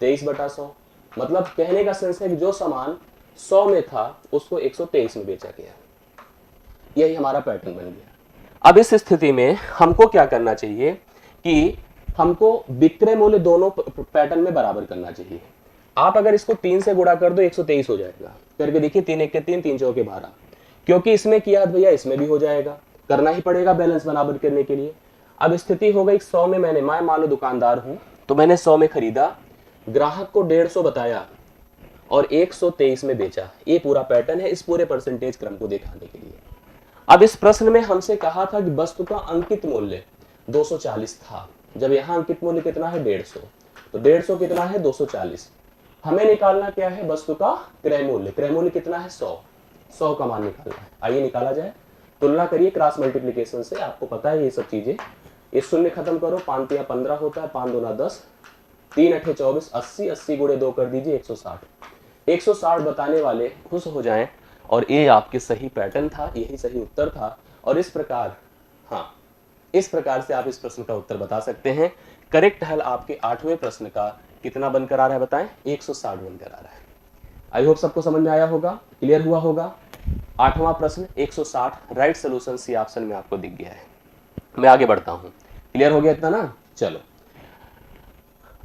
23/100। मतलब कहने का सेंस है कि जो सामान 100 में था उसको 123 में बेचा गया। यही हमारा पैटर्न बन गया। अब इस स्थिति में हमको क्या करना चाहिए कि हमको विक्रय मूल्य दोनों पैटर्न में बराबर करना चाहिए। आप अगर इसको 3 से गुणा कर दो 123 हो जाएगा। करके देखिए 3 1 के 3, 3 4 के 12। क्योंकि इसमें किया भैया इसमें भी हो जाएगा, करना ही पड़ेगा बैलेंस बराबर करने के लिए। अब स्थिति हो गई 100 में, मैंने मान लो दुकानदार हूं तो मैंने 100 में खरीदा, ग्राहक को 150 बताया और 123 में बेचा। ये पूरा पैटर्न है इस पूरे परसेंटेज क्रम को दिखाने के लिए। अब इस प्रश्न में हमसे कहा था कि वस्तु का अंकित मूल्य 240 था, जब यहाँ अंकित मूल्य कितना है 150, तो 150 कितना है 240। हमें निकालना क्या है, वस्तु का क्रय मूल्य। क्रय मूल्य कितना है 100, 100 का मान निकालना है। आइए निकाला जाए, तुलना करिए क्रॉस मल्टीप्लीकेशन से, आपको पता है ये सब चीजें। ये शून्य खत्म करो, 5 या 15 होता है, 5 दूना 10, 3 8 24, 80, 80 गुणे 2 कर दीजिए 160। 160 बताने वाले खुश हो जाएं, और ये आपके सही पैटर्न था, यही सही उत्तर था। और इस प्रकार, हाँ इस प्रकार से आप इस प्रश्न का उत्तर बता सकते हैं। करेक्ट हल आपके 8वें प्रश्न का कितना बनकर आ रहा है बताएं, 160 बनकर आ रहा है। आई होप सबको समझ में आया होगा, क्लियर हुआ होगा। 8वां प्रश्न 160, राइट सोल्यूशन सी ऑप्शन में आपको दिख गया है। मैं आगे बढ़ता हूं, क्लियर हो गया इतना ना। चलो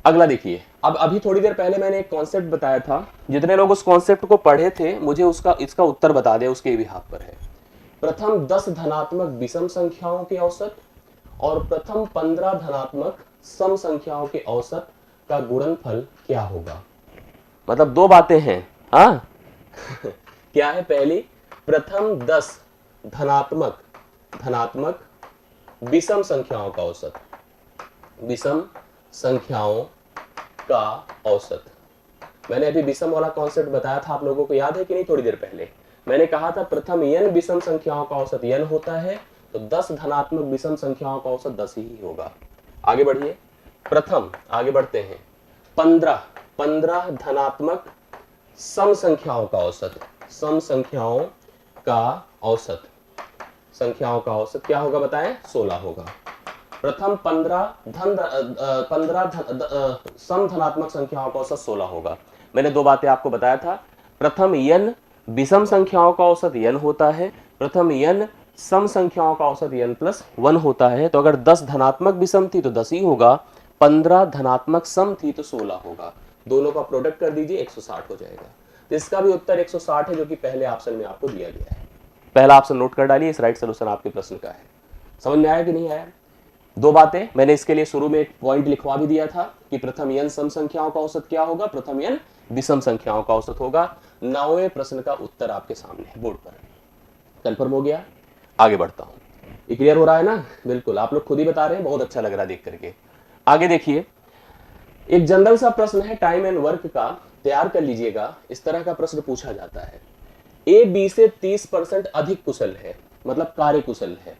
अगला देखिए। अब अभी थोड़ी देर पहले मैंने एक कॉन्सेप्ट बताया था, जितने लोग उस कॉन्सेप्ट को पढ़े थे मुझे इसका उत्तर बता दे, उसके बिहाफ पर है। प्रथम 10 धनात्मक विषम संख्याओं के औसत और प्रथम 15 धनात्मक सम संख्याओं के औसत का गुणनफल क्या होगा। मतलब दो बातें हैं, हाँ क्या है, पहली प्रथम 10 धनात्मक विषम संख्याओं का औसत, विषम संख्याओं का औसत। मैंने अभी विषम वाला कॉन्सेप्ट बताया था, आप लोगों को याद है कि नहीं, थोड़ी देर पहले मैंने कहा था प्रथम n विषम संख्याओं का औसत n होता है, तो 10 धनात्मक विषम संख्याओं का औसत 10 ही होगा। आगे बढ़िए, प्रथम आगे बढ़ते हैं 15 धनात्मक सम संख्याओं का औसत, सम संख्याओं का औसत, संख्याओं का औसत क्या होगा बताएं, 16 होगा। प्रथम 15 सम धनात्मक संख्याओं का औसत 16 होगा। मैंने दो बातें आपको बताया था, प्रथम n विषम संख्याओं का औसत n होता है, प्रथम n सम संख्याओं का औसत n+1 होता है। तो अगर 10 धनात्मक विषम थी तो 10 ही होगा, 15 धनात्मक सम थी तो 16 होगा। दोनों का प्रोडक्ट कर दीजिए 160 हो जाएगा। तो इसका भी उत्तर 160 है, जो कि पहले ऑप्शन में आपको दिया गया है। पहला ऑप्शन नोट कर डालिए, इस राइट सोल्यूशन आपके प्रश्न का है। समझ में आया कि नहीं आया। दो बातें मैंने इसके लिए शुरू में एक पॉइंट लिखवा भी दिया था कि प्रथम n सम संख्याओं का औसत क्या होगा, प्रथम n विषम संख्याओं का औसत होगा। 9वें प्रश्न का उत्तर आपके सामने है बोर्ड पर। कंफर्म हो गया, आगे बढ़ता हूं। ये क्लियर हो रहा है ना, बिल्कुल आप लोग खुद ही बता रहे हैं, बहुत अच्छा लग रहा है देख करके। आगे देखिए, एक जनरल सा प्रश्न है टाइम एंड वर्क का, तैयार कर लीजिएगा। इस तरह का प्रश्न पूछा जाता है, ए बी से 30% अधिक कुशल है, मतलब कार्य कुशल है।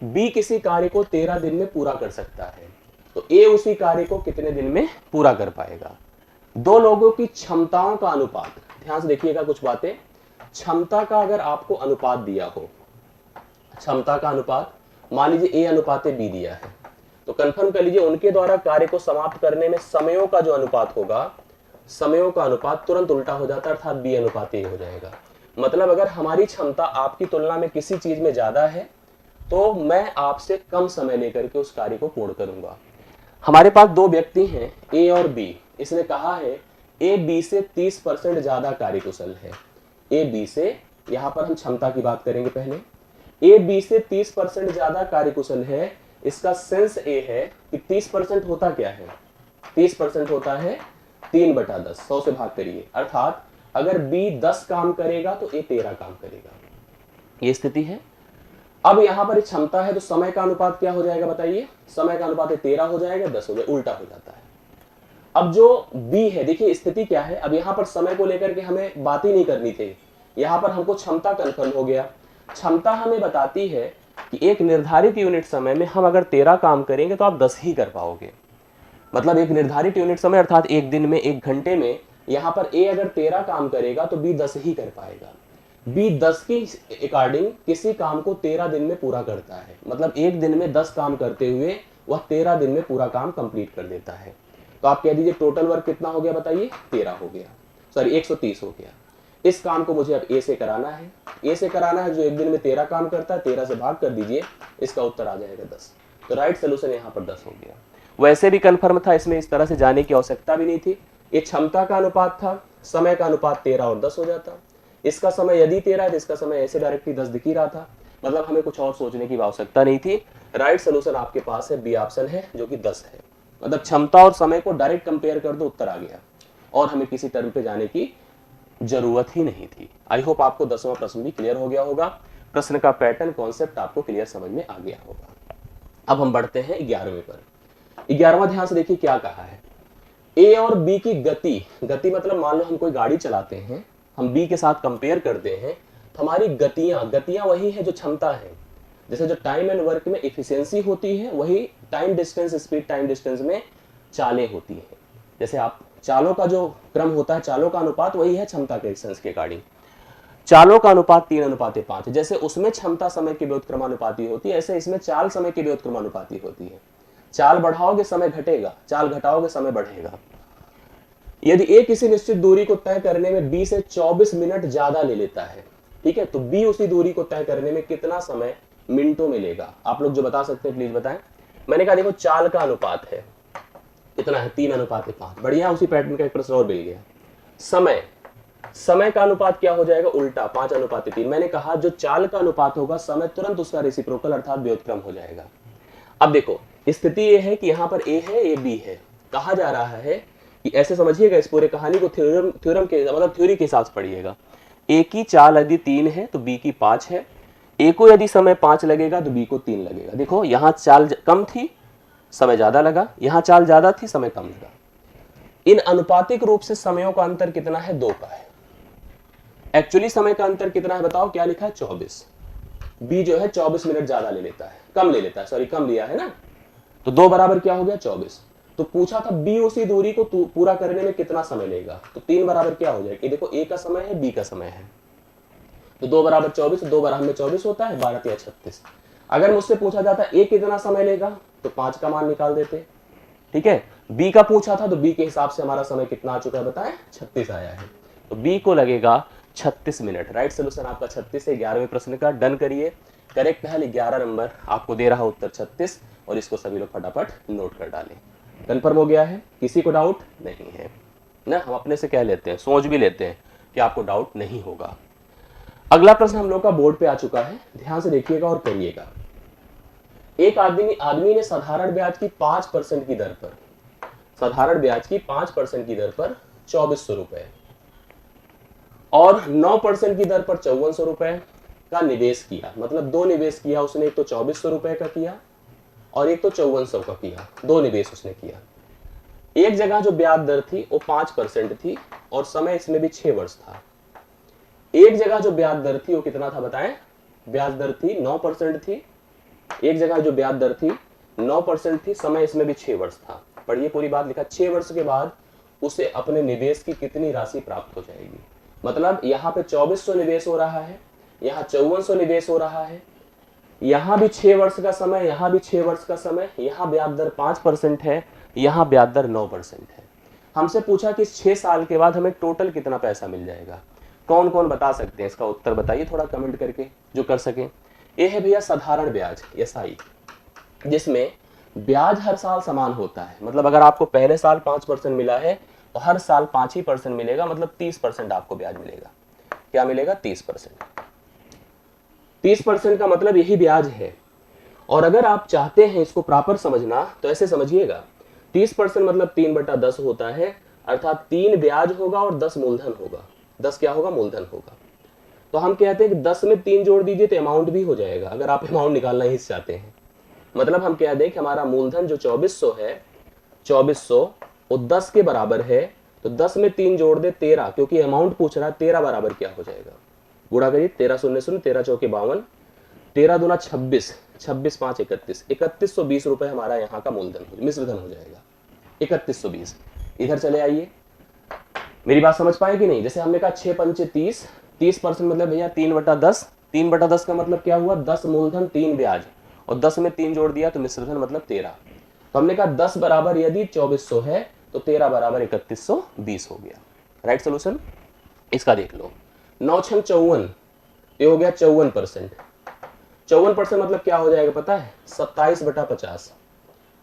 बी किसी कार्य को 13 दिन में पूरा कर सकता है, तो ए उसी कार्य को कितने दिन में पूरा कर पाएगा। दो लोगों की क्षमताओं का अनुपात, ध्यान से देखिएगा कुछ बातें। क्षमता का अगर आपको अनुपात दिया हो, क्षमता का अनुपात मान लीजिए ए अनुपात बी दिया है, तो कंफर्म कर लीजिए उनके द्वारा कार्य को समाप्त करने में समयों का जो अनुपात होगा, समयों का अनुपात तुरंत उल्टा हो जाता है, अर्थात बी अनुपात ए हो जाएगा। मतलब अगर हमारी क्षमता आपकी तुलना में किसी चीज में ज्यादा है तो मैं आपसे कम समय लेकर के उस कार्य को पूर्ण करूंगा। हमारे पास दो व्यक्ति हैं ए और बी। इसने कहा है ए बी से 30% ज्यादा कार्यकुशल है। ए बी से, यहां पर हम क्षमता की बात करेंगे पहले। ए बी से 30% ज्यादा कार्यकुशल है। इसका सेंस ए है कि 30% होता क्या है, 30% होता है 3/10, 100 से भाग करिए, अर्थात अगर बी 10 काम करेगा तो ए 13 काम करेगा, ये स्थिति है। अब यहां पर क्षमता है तो समय का अनुपात क्या हो जाएगा बताइए, समय का अनुपात 13 हो जाएगा, 10 हो जाएगा, उल्टा हो जाता है। अब जो बी है, देखिए स्थिति क्या है, अब यहां पर समय को लेकर के हमें बात ही नहीं करनी थी, यहां पर हमको क्षमता कंफर्म हो गया। क्षमता हमें बताती है कि एक निर्धारित यूनिट समय में हम अगर 13 काम करेंगे तो आप 10 ही कर पाओगे। मतलब एक निर्धारित यूनिट समय अर्थात एक दिन में, एक घंटे में, यहां पर ए अगर 13 काम करेगा तो बी 10 ही कर पाएगा। बी 10 की अकॉर्डिंग किसी काम को 13 दिन में पूरा करता है। मतलब एक दिन में 10 काम करते हुए वह 13 दिन में पूरा काम कंप्लीट कर देता है। तो आप कह दीजिए टोटल वर्क कितना हो गया बताइए, 13 हो गया, सॉरी 130 हो गया। इस काम को मुझे अब ए से कराना है, ए से कराना है जो एक दिन में 13 काम करता है, 13 से भाग कर दीजिए, इसका उत्तर आ जाएगा 10। तो राइट सोल्यूशन यहाँ पर 10 हो गया। वैसे भी कन्फर्म था, इसमें इस तरह से जाने की आवश्यकता भी नहीं थी। ये क्षमता का अनुपात था, समय का अनुपात 13 और 10 हो जाता। इसका समय यदि 13 है तो इसका समय ऐसे डायरेक्टली 10 दिख ही रहा था, मतलब हमें कुछ और सोचने की आवश्यकता नहीं थी। राइट सोल्यूशन आपके पास है, बी ऑप्शन है जो कि 10 है। मतलब क्षमता और समय को डायरेक्ट कंपेयर कर दो, उत्तर आ गया और हमें किसी टर्म पे जाने की जरूरत ही नहीं थी। आई होप आपको 10वां प्रश्न भी क्लियर हो गया होगा, प्रश्न का पैटर्न कॉन्सेप्ट आपको क्लियर समझ में आ गया होगा। अब हम बढ़ते हैं 11वें पर। 11वां ध्यान से देखिए क्या कहा है, ए और बी की गति, गति मतलब मान लो हम कोई गाड़ी चलाते हैं, हम बी के साथ कंपेयर करते हैं तो हमारी गतियां वही है जो क्षमता है। जैसे जो टाइम एंड वर्क में इफिशियंसी होती है, वही time distance, speed time distance में चालें होती है। जैसे आप चालों का जो क्रम होता है, चालों का अनुपात वही है क्षमता के सेंस के अकॉर्डिंग। चालों का अनुपात 3:5, जैसे उसमें क्षमता समय के व्युत्क्रमानुपाती होती है, ऐसे इसमें चाल समय के व्युत्क्रमानुपाती होती है। चाल बढ़ाओगे समय घटेगा, चाल घटाओगे समय बढ़ेगा। यदि ए किसी निश्चित दूरी को तय करने में बी से 24 मिनट ज्यादा ले लेता है, ठीक है, तो बी उसी दूरी को तय करने में कितना समय मिनटों में लेगा? आप लोग जो बता सकते हैं प्लीज बताएं। मैंने कहा देखो चाल का अनुपात है, कितना है, 3:5। बढ़िया, उसी पैटर्न का एक प्रश्न और मिल गया। समय का अनुपात क्या हो जाएगा, उल्टा 5:3। मैंने कहा जो चाल का अनुपात होगा समय तुरंत उसका रेसिप्रोकल अर्थात व्युत्क्रम हो जाएगा। अब देखो स्थिति ये है कि यहाँ पर ए है, ए बी है, कहा जा रहा है कि ऐसे समझिएगा, इस पूरे कहानी को थ्योरम के मतलब थ्योरी के हिसाब से पढ़िएगा। ए की चाल यदि 3 है तो बी की 5 है, ए को यदि समय 5 लगेगा तो बी को 3 लगेगा। देखो यहाँ चाल कम थी, समय ज्यादा लगा, यहाँ चाल ज्यादा थी, समय कम लगा। इन अनुपातिक रूप से समयों का अंतर कितना है, 2 का है। एक्चुअली समय का अंतर कितना है बताओ, क्या लिखा है, 24। बी जो है 24 मिनट ज्यादा ले लेता है, कम ले लेता है, सॉरी कम लिया है ना, तो 2 बराबर क्या हो गया, 24। तो पूछा था बी उसी दूरी को पूरा करने में कितना समय लेगा, तो 3 बराबर क्या हो जाएगा, देखो ए का समय है, बी का समय है, तो 2 बराबर 24, 2 बराबर में 24 होता है, 12 या 36। अगर मुझसे पूछा जाता ए कितना समय लेगा तो 5 का मान निकाल देते, ठीक है। बी का पूछा था तो बी के हिसाब से हमारा समय कितना आ चुका है बताएं, 36 आया है, तो बी को लगेगा 36 मिनट। राइट सोल्यूशन आपका 36 है 11वें प्रश्न का, डन करिए, करेक्ट है। 11 नंबर आपको दे रहा उत्तर 36, और इसको सभी लोग फटाफट नोट कर डालें। कंफर्म हो गया है, किसी को डाउट नहीं है ना, हम अपने से कह लेते हैं, सोच भी लेते हैं कि आपको डाउट नहीं होगा। अगला प्रश्न हम लोग का बोर्ड पे आ चुका है, ध्यान से देखिएगा और करिएगा। एक आदमी ने साधारण ब्याज की 5% की दर पर, साधारण ब्याज की 5% की दर पर 2400 रुपए और 9% की दर पर 5400 रुपए का निवेश किया। मतलब 2 निवेश किया उसने, एक तो 2400 रुपए का किया और एक तो 5400 का किया, 2 निवेश उसने किया। एक जगह जो ब्याज दर थी वो 5% थी और समय इसमें भी 6 वर्ष था। एक जगह जो ब्याज दर थी वो कितना था बताएं, ब्याज दर थी 9% थी। एक जगह जो ब्याज दर थी 9% थी, समय इसमें भी 6 वर्ष था। पढ़िए पूरी बात, लिखा 6 वर्ष के बाद उसे अपने निवेश की कितनी राशि प्राप्त हो जाएगी। मतलब यहाँ पे 2400 निवेश हो रहा है, यहाँ 5400 निवेश हो रहा है, यहाँ भी 6 वर्ष का समय, यहाँ भी 6 वर्ष का समय, यहाँ ब्याज दर 5% है, यहाँ ब्याज दर 9% है। हमसे पूछा कि 6 साल के बाद हमें टोटल कितना पैसा मिल जाएगा। कौन कौन बता सकते हैं इसका उत्तर, बताइए थोड़ा कमेंट करके जो कर सके। ये है भैया साधारण ब्याज, एसआई, जिसमें ब्याज हर साल समान होता है। मतलब अगर आपको पहले साल 5% मिला है और हर साल 5% मिलेगा, मतलब 30% आपको ब्याज मिलेगा। क्या मिलेगा? 30%। 30% का मतलब यही ब्याज है। और अगर आप चाहते हैं इसको प्रॉपर समझना तो ऐसे समझिएगा, 30% मतलब 3/10 होता है, अर्थात 3 ब्याज होगा और 10 मूलधन होगा। 10 क्या होगा? मूलधन होगा। तो हम कहते हैं कि 10 में 3 जोड़ दीजिए तो अमाउंट भी हो जाएगा, अगर आप अमाउंट निकालना ही चाहते हैं। मतलब हम कह दें कि हमारा मूलधन जो 2400 है, 2400 वो 10 के बराबर है, तो 10 में 3 जोड़ दे 13, क्योंकि अमाउंट पूछ रहा है। 13 बराबर क्या हो जाएगा? गुणा करिए, 13 शून्य शून्य, 13 चौके 52, 13 दूना 26, 26 5 31, 3120 रुपए हमारा यहाँ का मूलधन मिश्रधन हो जाएगा। 3120। इधर चले आइए, मेरी बात समझ पाए कि नहीं? जैसे हमने कहा 6 पंचे 30, 30% मतलब भैया 3/10, 3/10 का मतलब क्या हुआ? 10 मूलधन 3 ब्याज, और 10 में 3 जोड़ दिया तो मिश्रधन मतलब 13। तो हमने कहा 10 बराबर यदि 2400 है तो 13 बराबर 3120 हो गया। Right solution. इसका देख लो, 9 छंग 54, ये हो गया 54%। 54% मतलब क्या हो जाएगा पता है? 27/50।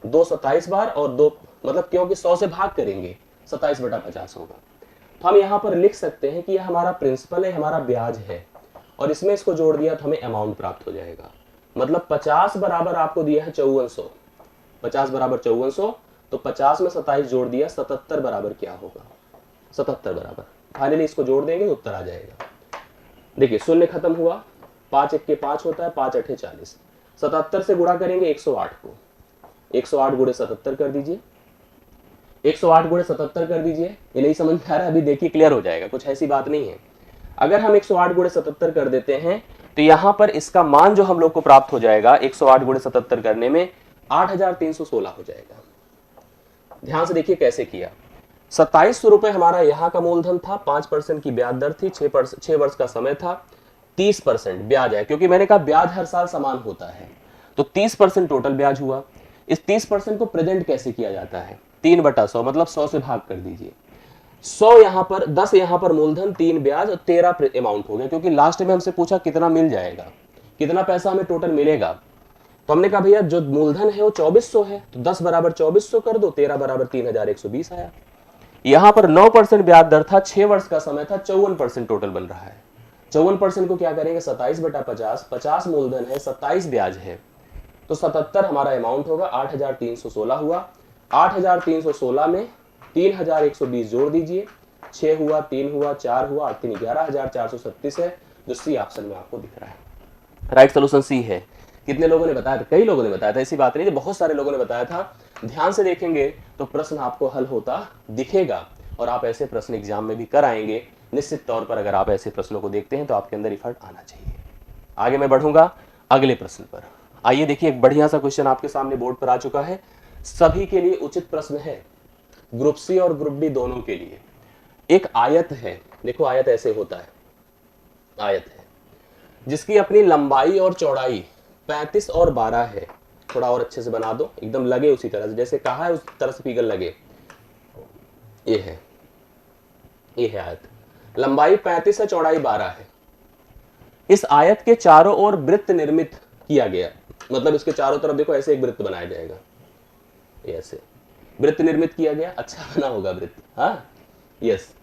2 27 बार और 2 मतलब क्योंकि 100 से भाग करेंगे, 27/50 होगा। तो हम यहाँ पर लिख सकते हैं कि यह हमारा प्रिंसिपल है, हमारा ब्याज है, और इसमें इसको जोड़ दिया तो हमें अमाउंट प्राप्त हो जाएगा। मतलब 50 बराबर आपको दिया है 5400, 50 बराबर 5400, तो 50 में 27 जोड़ दिया, 77 बराबर क्या होगा? 77 बराबर। फाइनली इसको जोड़ देंगे, उत्तर आ जाएगा। देखिए शून्य खत्म हुआ, 5 1 के 5 होता है, 5 8 40, 77 से गुणा करेंगे 108 को, 108 गुणे 77 कर दीजिए, 108 गुणे 77 कर दीजिए। ये नहीं समझ में आ रहा है? अभी देखिए क्लियर हो जाएगा, कुछ ऐसी बात नहीं है। अगर हम 108 गुणे 77 कर देते हैं तो यहां पर इसका मान जो हम लोग को प्राप्त हो जाएगा 108 गुणे 77 करने में 8316 हो जाएगा। ध्यान से देखिए कैसे किया। 2700 रुपए हमारा यहाँ का मूलधन था, 5% की ब्याज दर थी, 6 वर्ष का समय था, 30% ब्याज है, क्योंकि मैंने कहा ब्याज हर साल समान होता है, तो 30% टोटल ब्याज हुआ। इस 30% को प्रेजेंट कैसे किया जाता है? 3/100, मतलब 100 से भाग कर दीजिए। 100 यहां पर, 10 यहां पर मूलधन, 3 ब्याज और 13 अमाउंट हो गया, क्योंकि लास्ट में हमसे पूछा कितना मिल जाएगा, कितना पैसा हमें टोटल मिलेगा। तो हमने कहा भैया जो मूलधन है वो 2400 है, तो 10 बराबर 2400 कर दो, 13 बराबर 3120 आया। यहां पर 9% ब्याज दर था, 6 वर्ष का समय था, 54% टोटल बन रहा है। 54% को क्या करेंगे? 27/50, 50 मूलधन है, 27 ब्याज है, तो 77 हमारा अमाउंट होगा, 8316 हुआ। 8316 में 3120 जोड़ दीजिए, 6 हुआ, 3 हुआ, 4 हुआ, 8 3 11437 है, जो सी ऑप्शन में आपको दिख रहा है। राइट सोल्यूशन सी है। कितने लोगों ने बताया था? कई लोगों ने बताया था, ऐसी बात नहीं, बहुत सारे लोगों ने बताया था। ध्यान से देखेंगे तो प्रश्न आपको हल होता दिखेगा, और आप ऐसे प्रश्न एग्जाम में भी कर आएंगे निश्चित तौर पर। अगर आप ऐसे प्रश्नों को देखते हैं तो आपके अंदर इफर्ट आना चाहिए। आगे मैं बढ़ूंगा अगले प्रश्न पर। आइए देखिए, एक बढ़िया सा क्वेश्चन आपके सामने बोर्ड पर आ चुका है, सभी के लिए उचित प्रश्न है, ग्रुप सी और ग्रुप डी दोनों के लिए। एक आयत है, देखो आयत ऐसे होता है, आयत है जिसकी अपनी लंबाई और चौड़ाई 35 और 12 है। थोड़ा और अच्छे से बना दो, एकदम लगे उसी तरह से जैसे कहा है, उस तरह से फिगर लगे। ये है आयत, लंबाई 35 है, चौड़ाई 12 है। इस आयत के चारों ओर वृत्त निर्मित किया गया, मतलब इसके चारों तरफ देखो ऐसे एक वृत्त बनाया जाएगा, ऐसे वृत्त निर्मित किया गया। अच्छा बना होगा वृत्त, हाँ यस।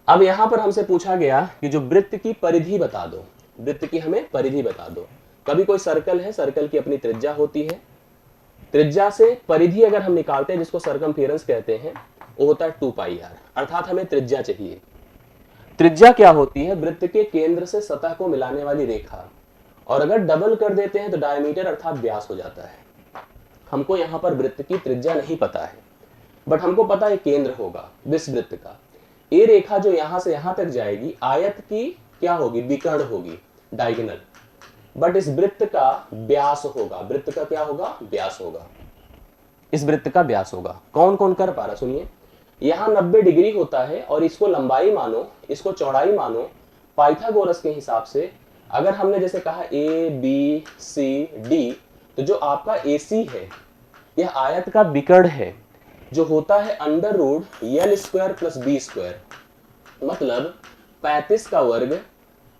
अब यहां पर हमसे पूछा गया कि जो वृत्त की परिधि बता दो, वृत्त की हमें परिधि बता दो। कभी कोई सर्कल है, सर्कल की अपनी त्रिज्या होती है, त्रिज्या से परिधि अगर हम निकालते हैं जिसको सर्कमफेरेंस कहते हैं, वो होता है 2πr, अर्थात हमें त्रिज्या चाहिए। त्रिज्या क्या होती है? वृत्त के केंद्र से सतह को मिलाने वाली रेखा, और अगर डबल कर देते हैं तो डायमीटर अर्थात व्यास हो जाता है। हमको यहां पर वृत्त की त्रिज्या नहीं पता है, बट हमको पता है केंद्र होगा विष वृत्त का। ये रेखा जो यहां से यहां तक जाएगी, आयत की क्या होगी? विकर्ण होगी, डायगोनल। बट इस वृत्त का व्यास होगा, वृत्त का क्या होगा? व्यास होगा, इस वृत्त का व्यास होगा। कौन कौन कर पा रहा? सुनिए, यहां 90 डिग्री होता है, और इसको लंबाई मानो, इसको चौड़ाई मानो पाइथागोरस के हिसाब से। अगर हमने जैसे कहा ABCD, तो जो आपका AC है यह आयत का विकर्ण है, जो होता है √L² + B², मतलब 35 का वर्ग,